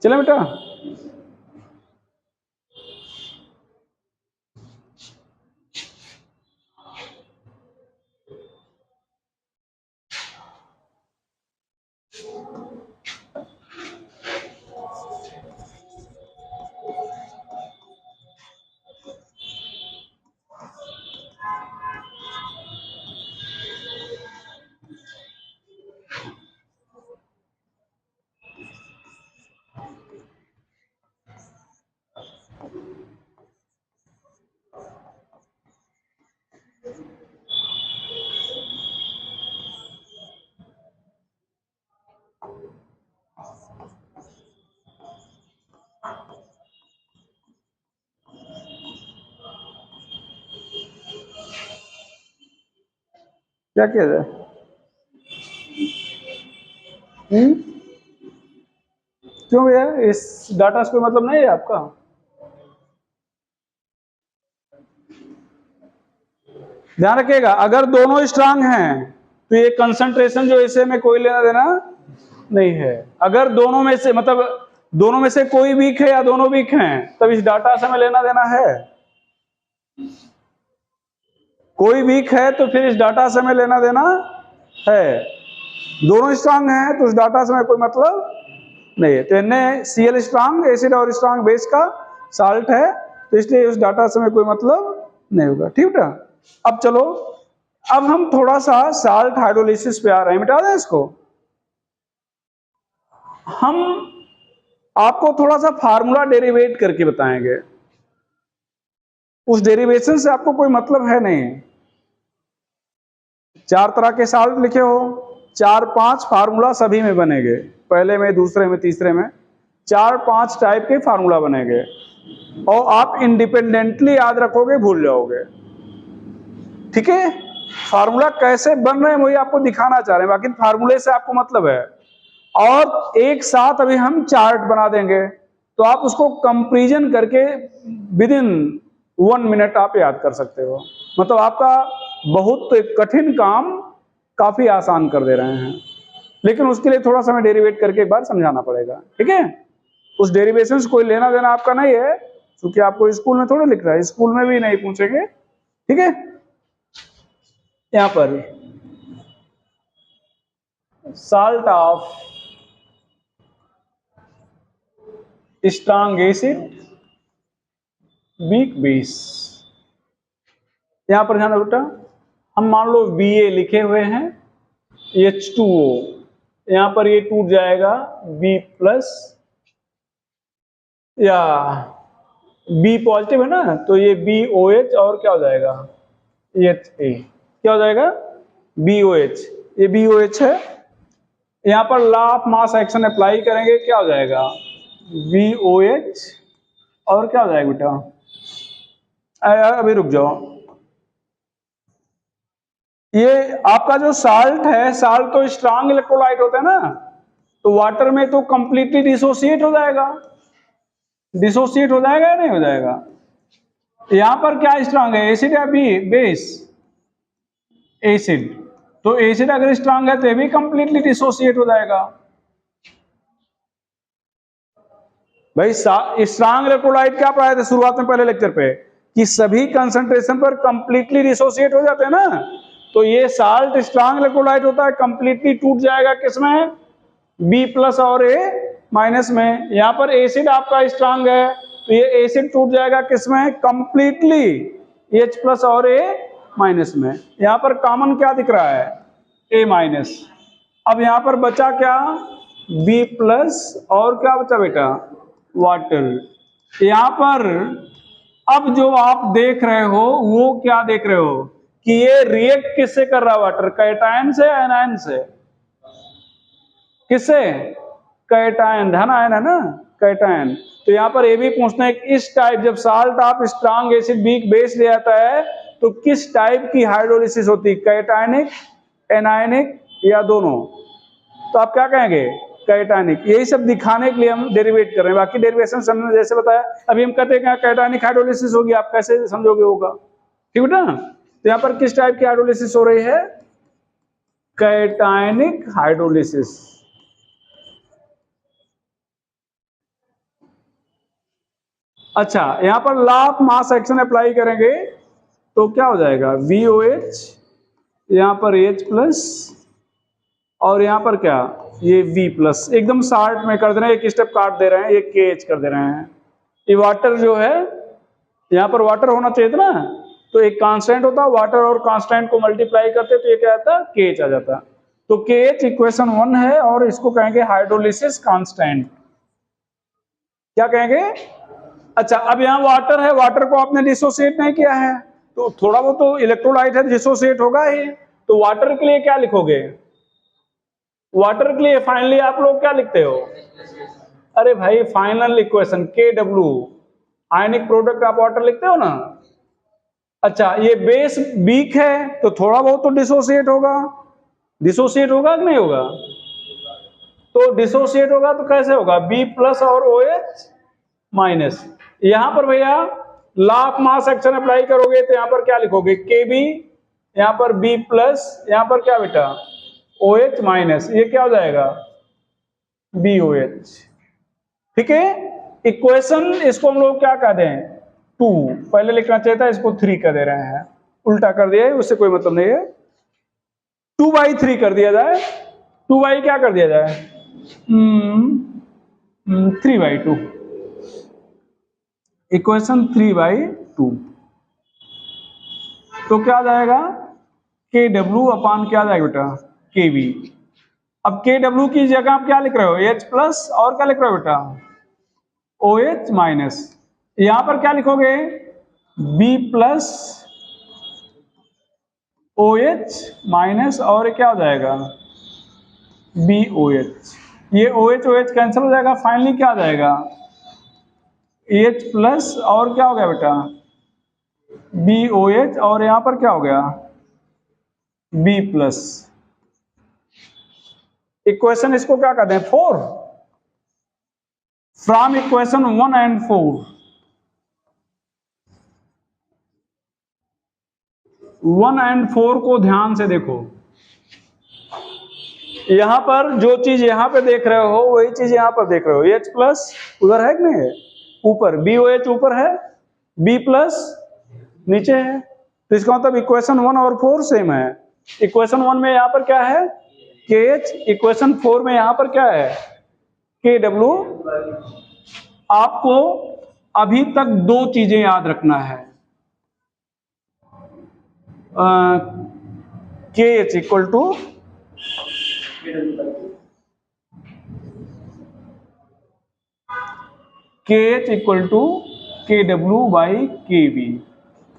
चले बेटा, क्या किया जाए? क्यों भैया, इस डाटा से कोई मतलब नहीं है आपका? ध्यान रखिएगा, अगर दोनों स्ट्रांग हैं तो ये कंसंट्रेशन जो इसे में कोई लेना देना नहीं है। अगर दोनों में से मतलब दोनों में से कोई वीक है या दोनों वीक हैं, तब इस डाटा से हमें लेना देना है। कोई वीक है तो फिर इस डाटा से हमें लेना देना है। दोनों स्ट्रांग हैं तो उस डाटा से हमें कोई मतलब नहीं है। तो NaCl स्ट्रांग एसिड और स्ट्रांग बेस का साल्ट है, तो इसलिए उस डाटा से हमें कोई मतलब नहीं होगा। ठीक है, अब चलो, अब हम थोड़ा सा साल्ट हाइड्रोलिसिस पे आ रहे हैं, मिटा दें इसको। हम आपको थोड़ा सा फार्मूला डेरिवेट करके बताएंगे, उस डेरिवेशन से आपको कोई मतलब है नहीं। 4 तरह के साल्ट लिखे हो, 4-5 फार्मूला सभी में बनेंगे, पहले में, दूसरे में, तीसरे में 4-5 टाइप के फार्मूला बनेंगे, और आप इंडिपेंडेंटली याद रखोगे, भूल जाओगे। ठीक है, फार्मूला कैसे बन रहे हैं वही आपको दिखाना चाह रहे हैं, बाकी फार्मूले से आपको मतलब है। और एक साथ अभी हम चार्ट बना देंगे, तो आप उसको कंपैरिजन करके विद इन 1 मिनट आप याद कर सकते हो। मतलब आपका बहुत कठिन काम काफी आसान कर दे रहे हैं, लेकिन उसके लिए थोड़ा सा हमें डेरिवेट करके एक बार समझाना पड़ेगा। ठीक है, उस डेरिवेशन से कोई लेना देना आपका नहीं है, क्योंकि आपको स्कूल में थोड़ा लिख रहा है, स्कूल में भी नहीं पूछेंगे। ठीक है, यहां पर salt of strong acid weak base, यहां पर ध्यान रखो बेटा, हम मान लो Ba लिखे हुए हैं, H2O, यहां पर ये टूट जाएगा B प्लस, या B पॉजिटिव है ना, तो ये BOH और क्या हो जाएगा, HA, क्या हो जाएगा, BOH, ये BOH है। यहां पर law of mass action apply करेंगे, क्या हो जाएगा, BOH, और क्या हो जाएगा बेटा, अभी रुक जाओ, ये आपका जो साल्ट है, साल्ट तो स्ट्रांग इलेक्ट्रोलाइट होता है ना, तो वाटर में तो कंप्लीटली डिसोसिएट हो जाएगा, डिसोसिएट हो जाएगा या नहीं हो जाएगा। यहां पर क्या स्ट्रांग है, एसिड या बी बेस, एसिड, तो एसिड अगर स्ट्रांग है तो ये भी कंप्लीटली डिसोसिएट हो जाएगा। भाई स्ट्रांग इलेक्ट्रोलाइट क्या पढ़ाए थे शुरुआत में पहले लेक्चर पे, कि सभी कंसंट्रेशन पर कंप्लीटली डिसोसिएट हो जाते हैं ना, तो ये साल्ट स्ट्रांग इलेक्ट्रोलाइट होता है, कंप्लीटली टूट जाएगा किसमें, B प्लस और A माइनस में। यहां पर एसिड आपका स्ट्रांग है, तो ये एसिड टूट जाएगा किसमें, कंप्लीटली H प्लस और A माइनस में। यहां पर कॉमन क्या दिख रहा है, A माइनस। अब यहां पर बचा क्या, B प्लस और क्या बचा बेटा, वाटर। यहां पर अब जो आप देख रहे हो वो क्या देख रहे हो, कि ये रिएक्ट किससे कर रहा है, वाटर कैटायन से एनायन से, किससे, कैटायन, धन आयन है ना, कैटायन। तो यहां पर ये भी पूछना है कि इस टाइप, जब salt of strong acid weak base ले आता है तो किस टाइप की हाइड्रोलिसिस होती है, कैटायनिक, एनायनिक या दोनों, तो आप क्या कहेंगे, कैटायनिक। यही सब दिखाने के लिए हम डेरिवेट कर रहे हैं, बाकी डेरिवेशन समझने जैसे बताया, अभी हम कहते हैं कैटायनिक हाइड्रोलिसिस होगी, आप कैसे समझोगे होगा। ठीक बेटा, तो यहां पर किस टाइप की हाइड्रोलिसिस हो रही है, कैटायनिक हाइड्रोलिसिस। अच्छा, यहां पर law of mass action apply करेंगे तो क्या हो जाएगा, VOH, यहां पर H प्लस, और यहां पर क्या, ये V प्लस, एकदम शार्ट में कर दे रहे हैं, एक स्टेप काट दे रहे हैं, एक KH कर दे रहे हैं। ये वाटर जो है, यहां पर वाटर होना चाहिए था ना, तो एक कांस्टेंट होता, वाटर और कांस्टेंट को मल्टीप्लाई करते तो ये क्या आता, KH आ जाता। तो KH इक्वेशन 1 है, और इसको कहेंगे हाइड्रोलिसिस कांस्टेंट, क्या कहेंगे। अच्छा, अब यहां वाटर है, वाटर को आपने डिसोसिएट नहीं किया है, तो थोड़ा बहुत तो इलेक्ट्रोलाइट है, डिसोसिएट होगा ही, तो वाटर के लिए क्या लिखोगे, वाटर के लिए फाइनली आप लोग क्या लिखते हो, अरे भाई final equation KW, ionic product आप वाटर लिखते हो ना। अच्छा, ये बेस वीक है तो थोड़ा बहुत तो डिसोसिएट होगा, डिसोसिएट होगा कि नहीं होगा, तो डिसोसिएट होगा तो कैसे होगा, B प्लस और OH माइनस। यहां पर भैया law of mass action apply करोगे तो यहां पर क्या लिखोगे, KB, यहां पर B प्लस, यहां पर क्या बेटा, OH माइनस, ये क्या हो जाएगा, BOH। ठीक है, इक्वेशन इसको हम लोग क्या कह दें, 2, पहले लिखना चाहिए था, इसको 3 कर दे रहे हैं, उल्टा कर दिया है, उससे कोई मतलब नहीं है, 2/3 कर दिया जाए, 2 बाई क्या कर दिया जाए, 3/2, इक्वेशन 3/2। तो क्या आ जाएगा, के डब्ल्यू अपान क्या आ जाएगा बेटा, के वी। अब के डब्ल्यू की जगह आप क्या लिख रहे हो, एच प्लस और क्या लिख रहे हो बेटा, ओ एच माइनस। यहां पर क्या लिखोगे, B plus O H minus और क्या हो जाएगा, बी ओ एच। ये ओ एच कैंसिल हो जाएगा, फाइनली क्या आ जाएगा, एच प्लस और क्या हो गया बेटा, बी ओ एच, और यहां पर क्या हो गया, बी प्लस। इक्वेशन इसको क्या कहते हैं, 4। फ्रॉम इक्वेशन 1 and 4, 1 and 4 को ध्यान से देखो। यहां पर जो चीज यहां पे देख रहे हो वही चीज यहां पर देख रहे हो, एच प्लस उधर है कि नहीं है, ऊपर बी ओ एच ऊपर है, बी प्लस नीचे है। तो इसका मतलब इक्वेशन 1 और 4 सेम है। इक्वेशन 1 में यहां पर क्या है, के एच, इक्वेशन 4 में यहां पर क्या है, के डब्ल्यू। आपको अभी तक दो चीजें याद रखना है, के एच इक्वल टू के H equal to K W by के वी।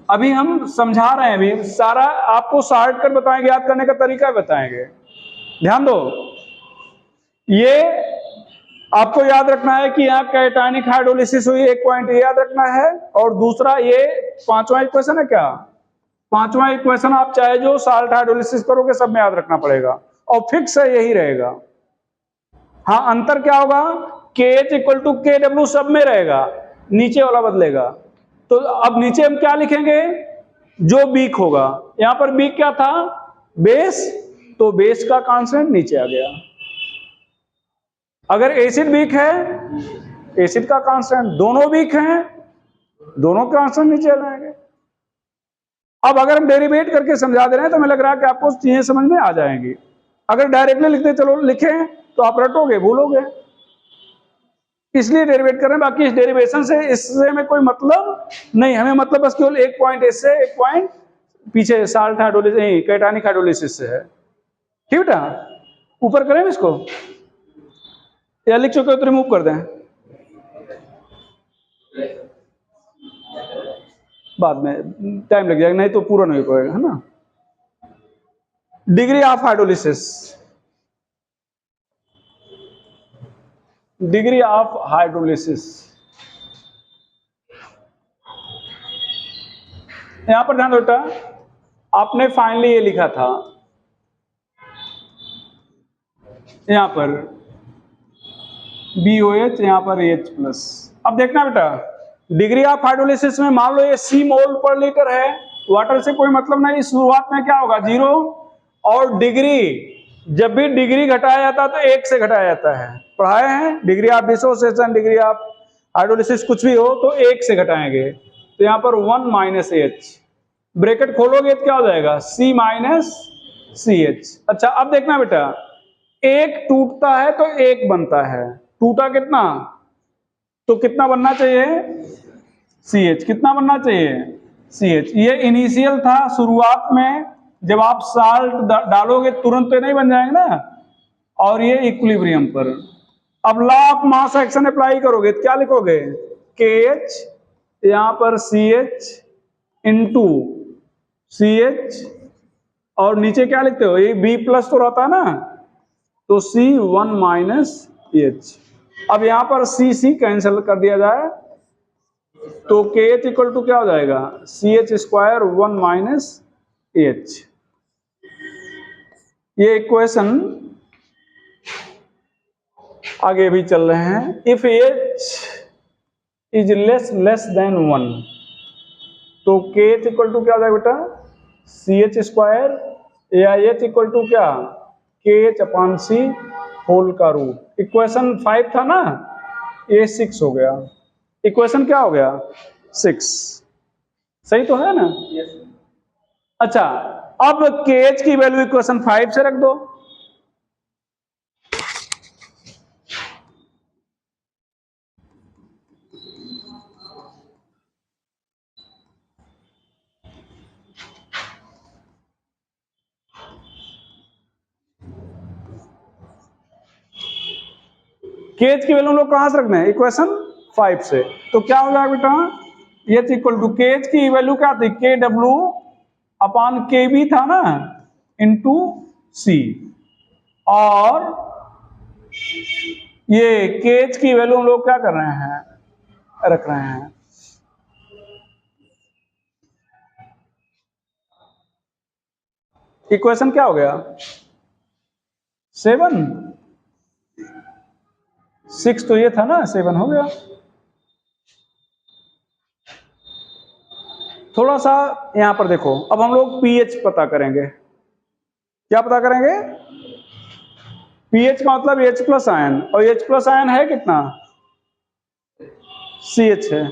अभी हम समझा रहे हैं, अभी सारा आपको शार्ट कर बताएंगे, याद करने का तरीका बताएंगे। ध्यान दो, ये आपको याद रखना है कि यहाँ कैटायनिक हाइड्रोलिसिस हुई, एक पॉइंट ये याद रखना है। और दूसरा ये पांचवा इक्वेशन है, क्या पांचवा इक्वेशन आप चाहे जो साल्ट हाइड्रोलिसिस करोगे सब में याद रखना पड़ेगा, और फिक्स है यही रहेगा। हाँ, अंतर क्या होगा, के H equal to K W सब में रहेगा, नीचे वाला बदलेगा। तो अब नीचे हम क्या लिखेंगे, जो बीक होगा। यहां पर बीक क्या था, बेस, तो बेस का कांस्टेंट नीचे आ गया। अगर एसिड वीक है, एसिड का कांस्टेंट, दोनों वीक हैं, दोनों कांस्टेंट नीचे आ जाएंगे। अब अगर हम डेरिवेट करके समझा दे रहे हैं तो हमें लग रहा है कि आपको चीजें समझ में आ जाएंगी। अगर डायरेक्टली लिखते चलो लिखें तो आप रटोगे, भूलोगे, इसलिए डेरिवेट कर रहे हैं। बाकी इस डेरिवेशन से इससे में कोई मतलब नहीं, हमें मतलब बस केवल एक पॉइंट इससे, एक पॉइंट पीछे साल्ट हाइड्रोलिसिस, कैटायनिक हाइड्रोलिसिस से है। ठीक बेटा, ऊपर करें इसको या लिख चुके हो तो रिमूव कर दें, बाद में टाइम लग जाएगा, नहीं तो पूरा नहीं हो पाएगा, है ना। Degree of hydrolysis, degree of hydrolysis, यहां पर ध्यान दो बेटा, आपने फाइनली ये लिखा था यहां पर BOH, यहां पर H प्लस। अब देखना बेटा, डिग्री ऑफ हाइड्रोलिसिस में मान लो ये C मोल पर लीटर है, वाटर से कोई मतलब नहीं, शुरुआत में क्या होगा, 0। और डिग्री, जब भी डिग्री घटाया जाता है तो 1 से घटाया जाता है, पढ़ाए हैं, degree of dissociation, degree of hydrolysis कुछ भी हो तो 1 से घटाएंगे। तो यहां पर 1 माइनस H, ब्रैकेट खोलोगे तो क्या हो जाएगा, C माइनस CH। अच्छा अब देखना बेटा, एक टूटता है तो एक बनता है, टूटा कितना, तो कितना बनना चाहिए, CH, कितना बनना चाहिए, CH। ये इनिशियल था, शुरुआत में जब आप साल्ट डालोगे तुरंत तो नहीं बन जाएंगे ना, और ये इक्विलिब्रियम पर। अब law of mass action apply करोगे तो क्या लिखोगे, KH, यहां पर CH इंटू CH, और नीचे क्या लिखते हो, ये B प्लस तो रहता है ना, तो C1 माइनस H। अब यहां पर C कैंसिल कर दिया जाए तो KH इक्वल टू क्या हो जाएगा, CH स्क्वायर 1 माइनस H। ये इक्वेशन आगे भी चल रहे हैं। If H is less than 1 तो KH इक्वल टू क्या हो जाएगा बेटा, CH स्क्वायर, या H इक्वल टू क्या, KH अपॉन C होल का रूट। इक्वेशन 5 था ना, ये 6 हो गया, इक्वेशन क्या हो गया, 6। सही तो है ना। अच्छा, अब KH की वैल्यू इक्वेशन 5 से रख दो, केज की वैल्यू हम लोग कहां से रखते हैं, इक्वेशन 5 से। तो क्या हो जाएगा बेटा, एच इक्वल टू केज की वैल्यू क्या थी, के डब्ल्यू अपॉन के बी था ना, इंटू सी। और ये केज की वैल्यू हम लोग क्या कर रहे हैं, रख रहे हैं। इक्वेशन क्या हो गया, 7, 6 तो ये था ना, 7 हो गया। थोड़ा सा यहां पर देखो, अब हम लोग पीएच पता करेंगे। क्या पता करेंगे, पीएच का मतलब एच प्लस आयन, और एच प्लस आयन है कितना, सी एच है।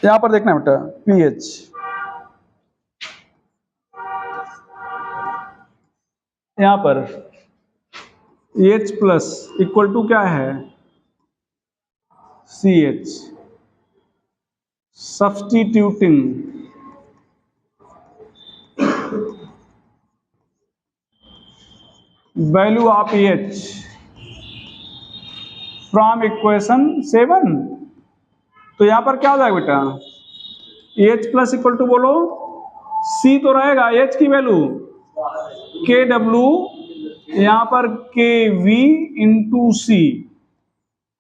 यहां पर देखना बेटा, पीएच यहां पर एच प्लस इक्वल टू क्या है, C H. Substituting value of H from equation 7, तो यहां पर क्या हो जाएगा बेटा, एच प्लस इक्वल टू बोलो, सी तो रहेगा, एच की वैल्यू के डब्ल्यू, यहां पर के वी इंटू सी।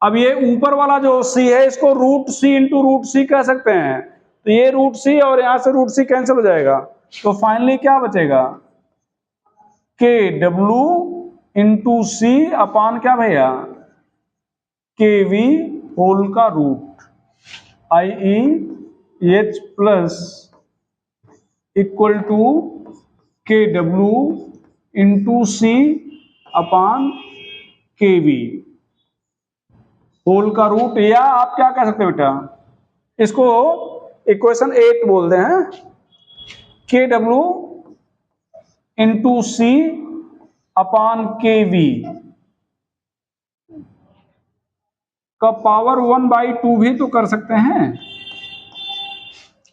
अब ये ऊपर वाला जो सी है, इसको रूट सी इंटू रूट सी कह सकते हैं। तो ये रूट सी और यहां से रूट सी कैंसिल हो जाएगा, तो फाइनली क्या बचेगा, के डब्ल्यू इंटू सी अपान क्या भैया, के वी होल का root, I E H plus equal to K W into C upon K V whole का रूट। या आप क्या कह सकते हो बेटा, इसको इक्वेशन 8 बोलते हैं, के W into C upon K we का पावर 1/2 भी तो कर सकते हैं।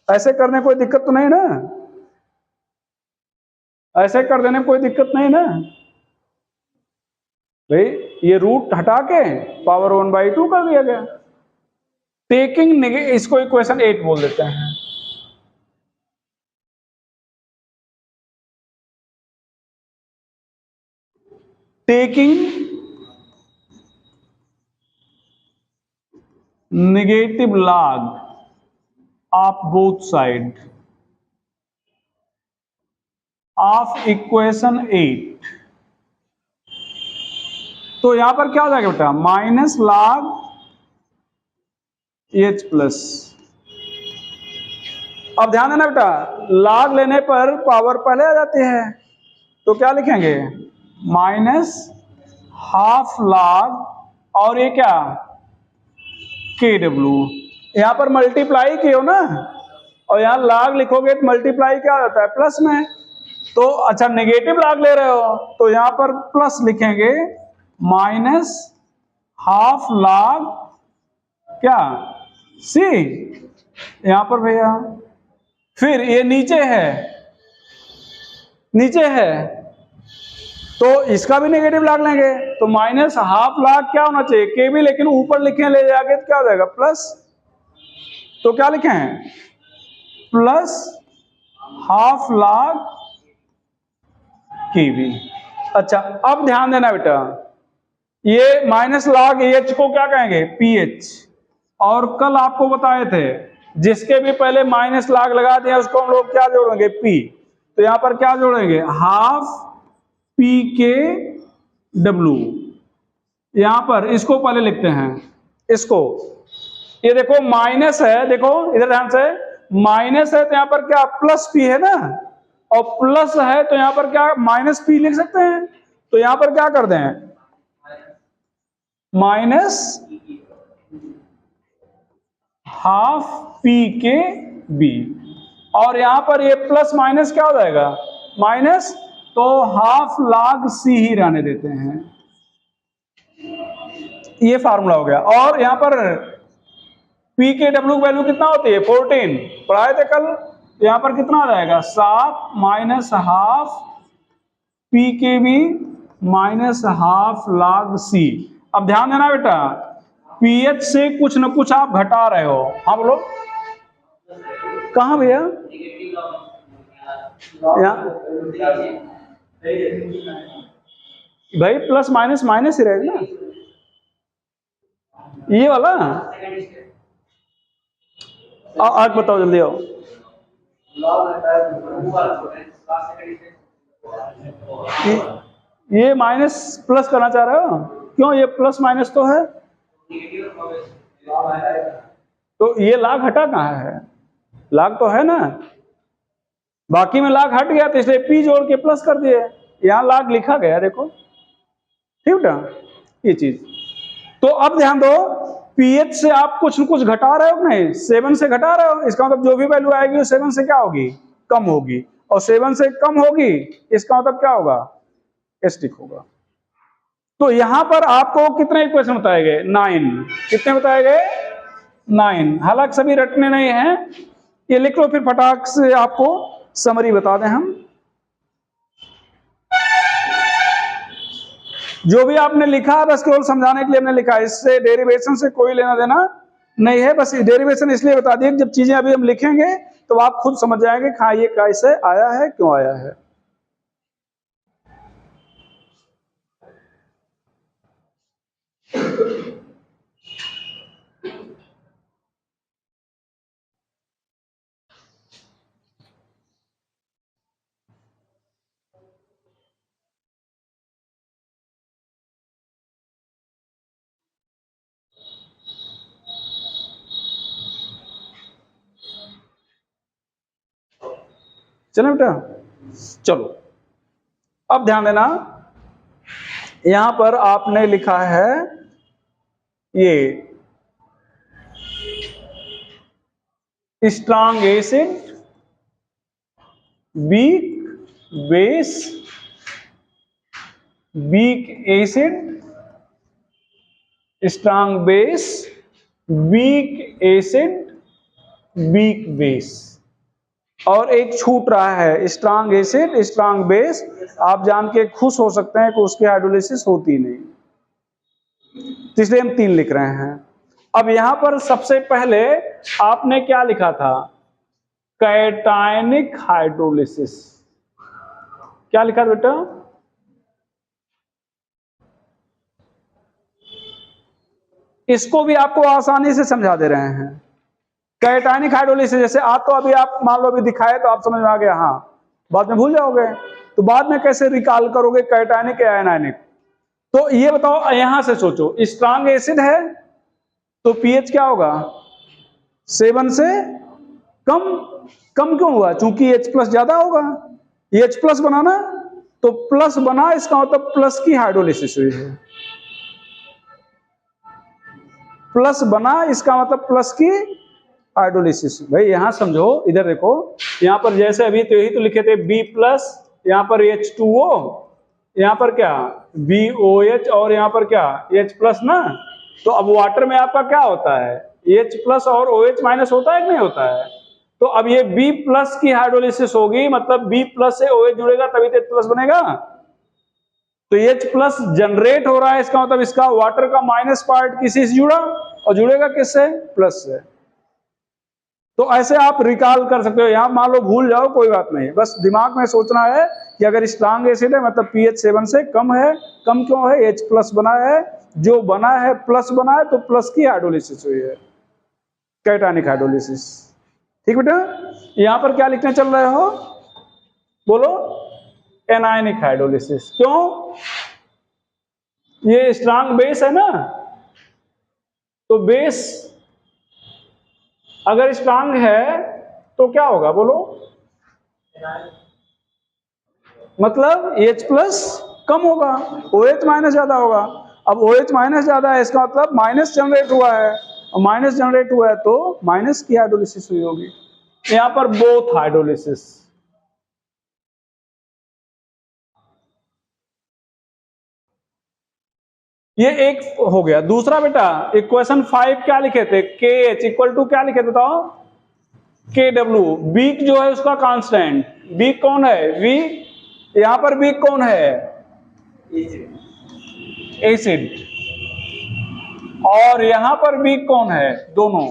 ऐसे करने कोई दिक्कत तो नहीं ना, ऐसे कर देने कोई दिक्कत नहीं ना भाई, ये रूट हटा के पावर 1/2 कर दिया गया। टेकिंग इसको इक्वेशन 8 बोल देते हैं। Taking negative log of both side of equation 8, तो यहां पर क्या हो जाएगा बेटा, माइनस लॉग एच प्लस। अब ध्यान देना बेटा, लॉग लेने पर पावर पहले आ जाती है, तो क्या लिखेंगे, माइनस हाफ लॉग, और ये क्या, के डब्ल्यू। यहां पर मल्टीप्लाई किए हो ना, और यहां लॉग लिखोगे तो मल्टीप्लाई क्या होता है, प्लस में। तो अच्छा नेगेटिव लॉग ले रहे हो, तो यहां पर प्लस लिखेंगे, माइनस हाफ लॉग क्या, सी, यहां पर भैया। फिर ये नीचे है, नीचे है, तो इसका भी नेगेटिव लॉग लेंगे, तो माइनस हाफ लॉग क्या होना चाहिए, के भी, लेकिन ऊपर लिखे ले जाके तो क्या हो जाएगा, प्लस। तो क्या लिखे हैं, प्लस हाफ लॉग के भी। अच्छा अब ध्यान देना बेटा, ये माइनस लॉग एच को क्या कहेंगे, पीएच। और कल आपको बताए थे, जिसके भी पहले माइनस लॉग लगा दिया उसको हम लोग क्या जोड़ेंगे, पी। तो यहां पर क्या जोड़ेंगे, हाफ पी के डब्ल्यू। यहां पर इसको पहले लिखते हैं, इसको, ये देखो माइनस है, देखो इधर ध्यान से, माइनस है तो यहां पर क्या, प्लस पी है ना, और प्लस है तो यहां पर क्या, माइनस पी लिख सकते हैं। तो यहां पर क्या कर दें, माइनस हाफ पी के बी, और यहां पर ये प्लस माइनस क्या हो जाएगा, माइनस, तो हाफ लॉग सी ही रहने देते हैं। ये फार्मूला हो गया। और यहां पर पी के डब्ल्यू वैल्यू कितना होती है 14 पढ़ाए थे कल। यहां पर कितना आ जाएगा 7 माइनस हाफ पी के we minus half log c. अब ध्यान देना बेटा, पीएच से कुछ न कुछ आप घटा रहे हो। हाँ बोलो, कहां भैया? भाई प्लस माइनस माइनस ही रहेगा ना, ये वाला। आज बताओ जल्दी आओ। ये माइनस प्लस करना चाह रहे हो? क्यों, ये प्लस माइनस तो है, तो ये लाग हटा कहाँ है? लाग तो है ना, बाकी में लाग हट गया तो इसलिए पी जोड़ के प्लस कर दिए। यहां लाग लिखा गया देखो, ठीक ना ये चीज। तो अब ध्यान दो, पीएच से आप कुछ न कुछ घटा रहे हो नहीं, 7 से घटा रहे हो, इसका मतलब जो भी वैल्यू आएगी वो 7 से क्या होगी, कम होगी। और 7 से कम होगी इसका मतलब क्या होगा, एस्टिक होगा। तो यहां पर आपको कितने इक्वेशन बताए गए 9, कितने बताए गए 9। हालांकि सभी रटने नहीं है, ये लिख लो फिर फटाक से आपको समरी बता दें हम। जो भी आपने लिखा है बस केवल समझाने के लिए हमने लिखा है, इससे डेरिवेशन से कोई लेना देना नहीं है। बस डेरिवेशन इसलिए बता दिए, जब चीजें अभी हम लिखेंगे तो आप खुद समझ जाएंगे हाँ ये कैसे आया है, क्यों आया है। चलो बेटा, चलो अब ध्यान देना, यहां पर आपने लिखा है ये strong acid, weak base, weak acid, strong base, weak acid, weak base. और एक छूट रहा है स्ट्रॉन्ग एसिड, स्ट्रॉन्ग बेस। आप जान के खुश हो सकते हैं कि उसकी हाइड्रोलिसिस होती नहीं, तो इसलिए हम 3 लिख रहे हैं। अब यहां पर सबसे पहले आपने क्या लिखा था, कैटायनिक हाइड्रोलिसिस। क्या लिखा बेटा, इसको भी आपको आसानी से समझा दे रहे हैं। कैटायनिक हाइड्रोलिसिस, जैसे आप तो अभी आप मान लो अभी दिखाए तो आप समझ में आ गया, हाँ बाद में भूल जाओगे, तो बाद में कैसे रिकॉल करोगे कैटायनिक या आयनायनिक। तो ये बताओ, यहां से सोचो, स्ट्रॉन्ग एसिड है तो पीएच क्या होगा 7 से कम। कम क्यों हुआ, चूंकि H प्लस ज्यादा होगा, H प्लस बनाना तो प्लस बना, इसका मतलब प्लस की हाइड्रोलिसिस हुई है। प्लस बना इसका मतलब प्लस की हाइड्रोलिसिस। भाई यहां समझो, इधर देखो, यहां पर जैसे अभी तो यही तो लिखे थे B प्लस, यहां पर H2O, यहां पर क्या BOH, और यहां पर क्या H प्लस ना। तो अब वाटर में आपका क्या होता है, H प्लस और OH माइनस होता है कि नहीं होता है। तो अब ये B प्लस की हाइड्रोलिसिस होगी, मतलब B प्लस से OH जुड़ेगा तभी तो H प्लस बनेगा। तो H प्लस जनरेट हो रहा है, इसका मतलब इसका वाटर का माइनस पार्ट किसी से जुड़ा, और जुड़ेगा किससे, प्लस से। तो ऐसे आप रिकॉल कर सकते हो, यहां मान लो भूल जाओ कोई बात नहीं, बस दिमाग में सोचना है कि अगर स्ट्रॉन्ग एसिड है मतलब पीएच 7 से कम है। कम क्यों है, H प्लस बना है, जो बना है प्लस बना है तो प्लस की हाइड्रोलिसिस हुई है, कैटायनिक हाइड्रोलिसिस। ठीक बेटा, यहां पर क्या लिखने चल रहे हो, बोलो एनायनिक हाइड्रोलिसिस। क्यों, ये स्ट्रॉन्ग बेस है ना, तो बेस अगर स्ट्रॉन्ग है तो क्या होगा बोलो, मतलब H प्लस कम होगा, OH माइनस ज्यादा होगा। अब OH माइनस ज्यादा है, इसका मतलब माइनस जनरेट हुआ है, और माइनस जनरेट हुआ है तो माइनस की हाइड्रोलिसिस हुई होगी। यहां पर बोथ हाइड्रोलिसिस ये एक हो गया। दूसरा बेटा इक्वेशन 5 क्या लिखे थे, के एच इक्वल टू क्या लिखे थे बताओ, के डब्ल्यू। वीक जो है उसका कांस्टेंट, वीक कौन है, वी, यहां पर वीक कौन है, एसिड, और यहां पर वीक कौन है, दोनों,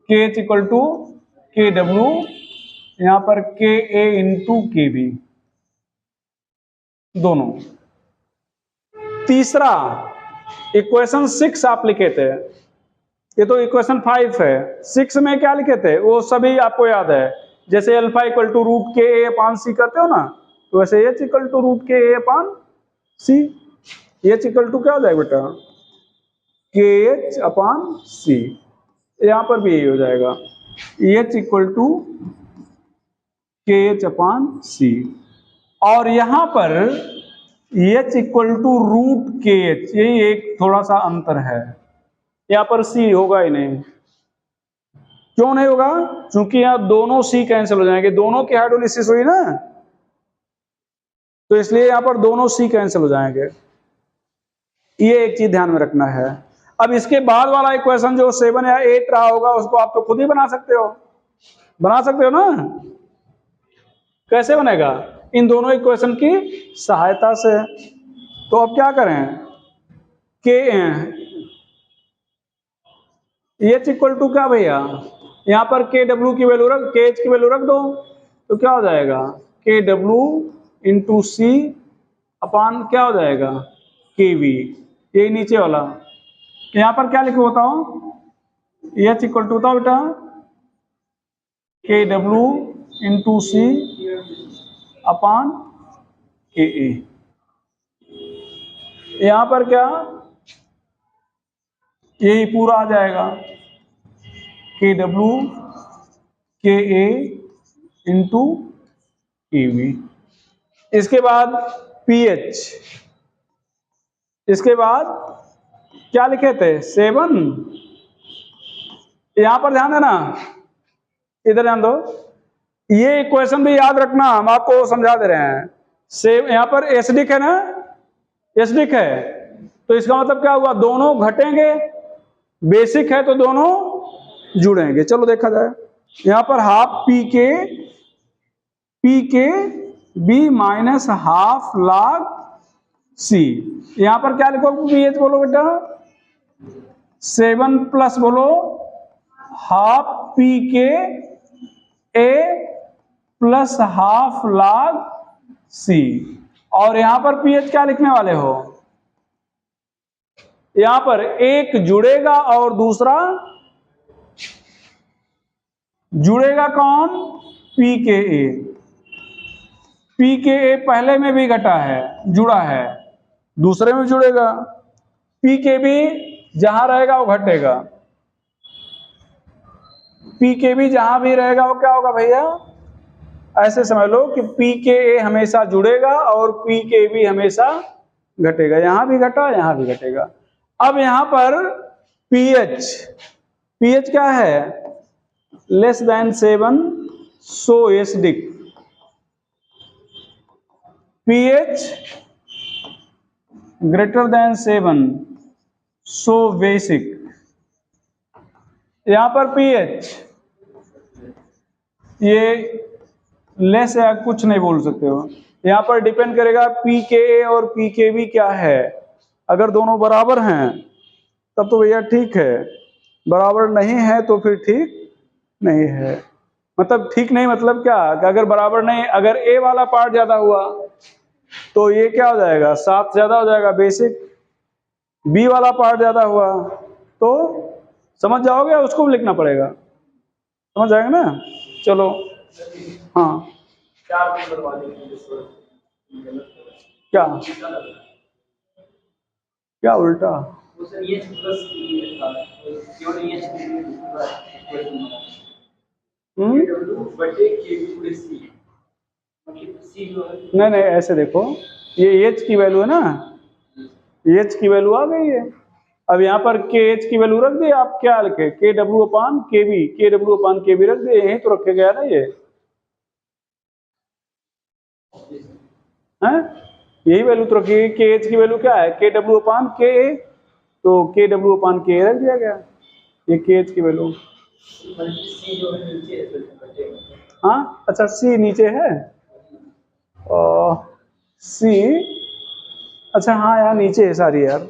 के H equal to K W, यहां पर के ए इंटू के बी, दोनों। तीसरा इक्वेशन 6 आप लिखे थे, ये तो इक्वेशन 5 है, 6 में क्या लिखे थे वो सभी आपको याद है, जैसे अल्फा इक्वल टू रूट के ए अपान सी करते हो ना, तो वैसे एच इक्वल टू रूट के ए अपान सी, एच इक्वल टू क्या हो जाएगा बेटा, के एच अपान सी, यहां पर भी यही हो जाएगा, एच इक्वल टू के एच अपान सी, और यहां पर एच इक्वल टू रूट के एच, यही एक थोड़ा सा अंतर है, यहां पर सी होगा ही नहीं। क्यों नहीं होगा, क्योंकि यहां दोनों सी कैंसिल हो जाएंगे, दोनों की हाइड्रोलिसिस हुई ना, तो इसलिए यहां पर दोनों सी कैंसिल हो जाएंगे, ये एक चीज ध्यान में रखना है। अब इसके बाद वाला इक्वेशन जो 7 या 8 रहा होगा उसको आप तो खुद ही बना सकते हो, बना सकते हो ना, कैसे बनेगा, इन दोनों इक्वेशन की सहायता से। तो अब क्या करें, के एच इक्वल टू क्या भैया, यहां पर के डब्ल्यू की वैल्यू रख, के एच की वैल्यू रख दो, तो क्या हो जाएगा, के डब्ल्यू इंटू सी अपान क्या हो जाएगा, के वी, ये नीचे वाला। यहां पर क्या लिखो बताओ, एच इक्वल टू बताओ बेटा, के डब्ल्यू इंटू सी अपान के ए, यहां पर क्या, यही पूरा आ जाएगा, के डब्ल्यू के ए इंटू के वी। इसके बाद पीएच, इसके बाद क्या लिखे थे 7, यहां पर ध्यान देना, इधर ध्यान दो, ये इक्वेशन भी याद रखना, हम आपको समझा दे रहे हैं। सेम यहां पर एसिडिक है ना, एसिडिक है, तो इसका मतलब क्या हुआ, दोनों घटेंगे, बेसिक है तो दोनों जुड़ेंगे। चलो देखा जाए, यहां पर हाफ पी के B minus half log c, यहां पर क्या लिखो पीएच बोलो बेटा, 7 प्लस बोलो हाफ पी के ए प्लस हाफ लॉग सी, और यहां पर पीएच क्या लिखने वाले हो, यहां पर एक जुड़ेगा और दूसरा जुड़ेगा कौन, पी के ए, पी के ए पहले में भी घटा है, जुड़ा है, दूसरे में जुड़ेगा, पी के बी जहां रहेगा वो घटेगा, पी के बी जहां भी रहेगा वो क्या होगा भैया, ऐसे समझ लो कि पी के ए हमेशा जुड़ेगा और पी के बी हमेशा घटेगा, यहां भी घटा यहां भी घटेगा। अब यहां पर पीएच, पीएच क्या है, less than 7 so acidic, pH greater than 7 so basic, यहां पर पीएच ये लेस या कुछ नहीं बोल सकते हो, यहां पर डिपेंड करेगा पी के ए और पी के बी क्या है, अगर दोनों बराबर हैं तब तो भैया ठीक है, बराबर नहीं है तो फिर ठीक नहीं है। मतलब ठीक नहीं मतलब क्या, कि अगर बराबर नहीं, अगर ए वाला पार्ट ज्यादा हुआ तो ये क्या हो जाएगा, 7 ज्यादा हो जाएगा बेसिक, बी वाला पार्ट ज्यादा हुआ तो समझ जाओगे, उसको भी लिखना पड़ेगा, समझ जाएगा ना। चलो हाँ, क्या क्या उल्टा, नहीं नहीं ऐसे देखो, ये एच की वैल्यू है ना, एच की वैल्यू आ गई है, अब यहाँ पर के एच की वैल्यू रख दी, आप क्या लिखे, के डब्ल्यू अपान के बी, के डब्ल्यू अपान के बी रख दिए, यही तो रखे गया ना ये है, यही वैल्यू तो रखी, के एच की वैल्यू क्या है, के डब्ल्यू अपान के ए, तो के डब्ल्यू अपान के रख दिया गया, ये के एच की वैल्यू। हाँ अच्छा, सी नीचे है, सी, अच्छा हाँ यार नीचे है सारी यार,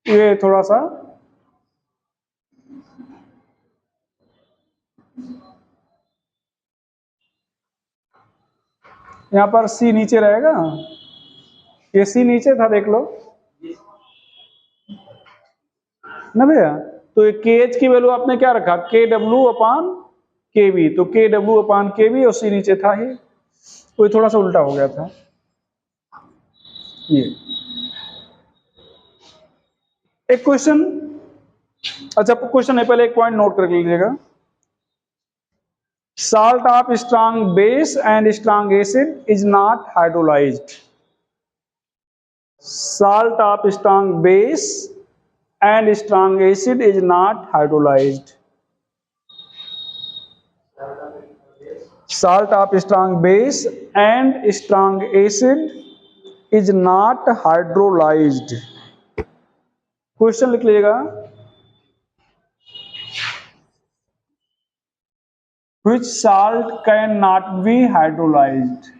ये थोड़ा सा यहाँ पर सी नीचे रहेगा, ये सी नीचे था देख लो ना भैया। तो ये के एच की वैल्यू आपने क्या रखा, के डब्ल्यू अपान के वी, तो के डब्ल्यू अपान के वी और सी नीचे था ही, कोई थोड़ा सा उल्टा हो गया था ये। एक क्वेश्चन, अच्छा क्वेश्चन है, पहले एक पॉइंट नोट कर लीजिएगा। Salt of strong base and strong acid is not hydrolyzed. Salt of strong base and strong acid is not hydrolyzed. Salt of strong base and strong acid is not hydrolyzed. Question लिख लीजिएगा, which salt cannot be hydrolyzed?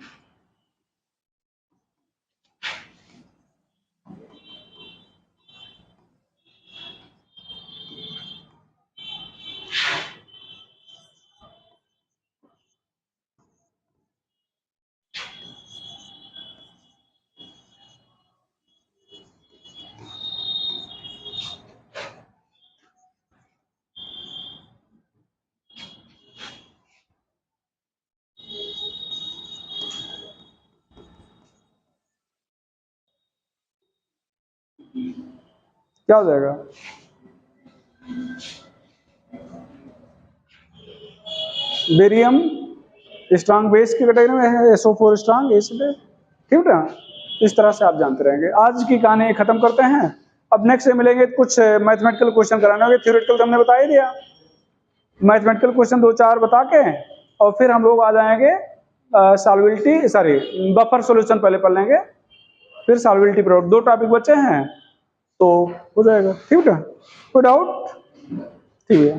क्या हो जाएगा, barium strong base की category में है, SO4 strong acid है, ठीक है ना। इस तरह से आप जानते रहेंगे। आज की कहानी खत्म करते हैं, अब नेक्स्ट मिलेंगे कुछ मैथमेटिकल क्वेश्चन कराने होंगे, थ्योरेटिकल तो हमने बता ही दिया, मैथमेटिकल क्वेश्चन 2-4 बता के और फिर हम लोग आ जाएंगे सॉल्युबिलिटी, सॉरी बफर सॉल्यूशन पहले पढ़ लेंगे, फिर सॉल्युबिलिटी प्रोडक्ट, 2 टॉपिक बचे हैं तो हो जाएगा, ठीक है। कोई डाउट, ठीक है।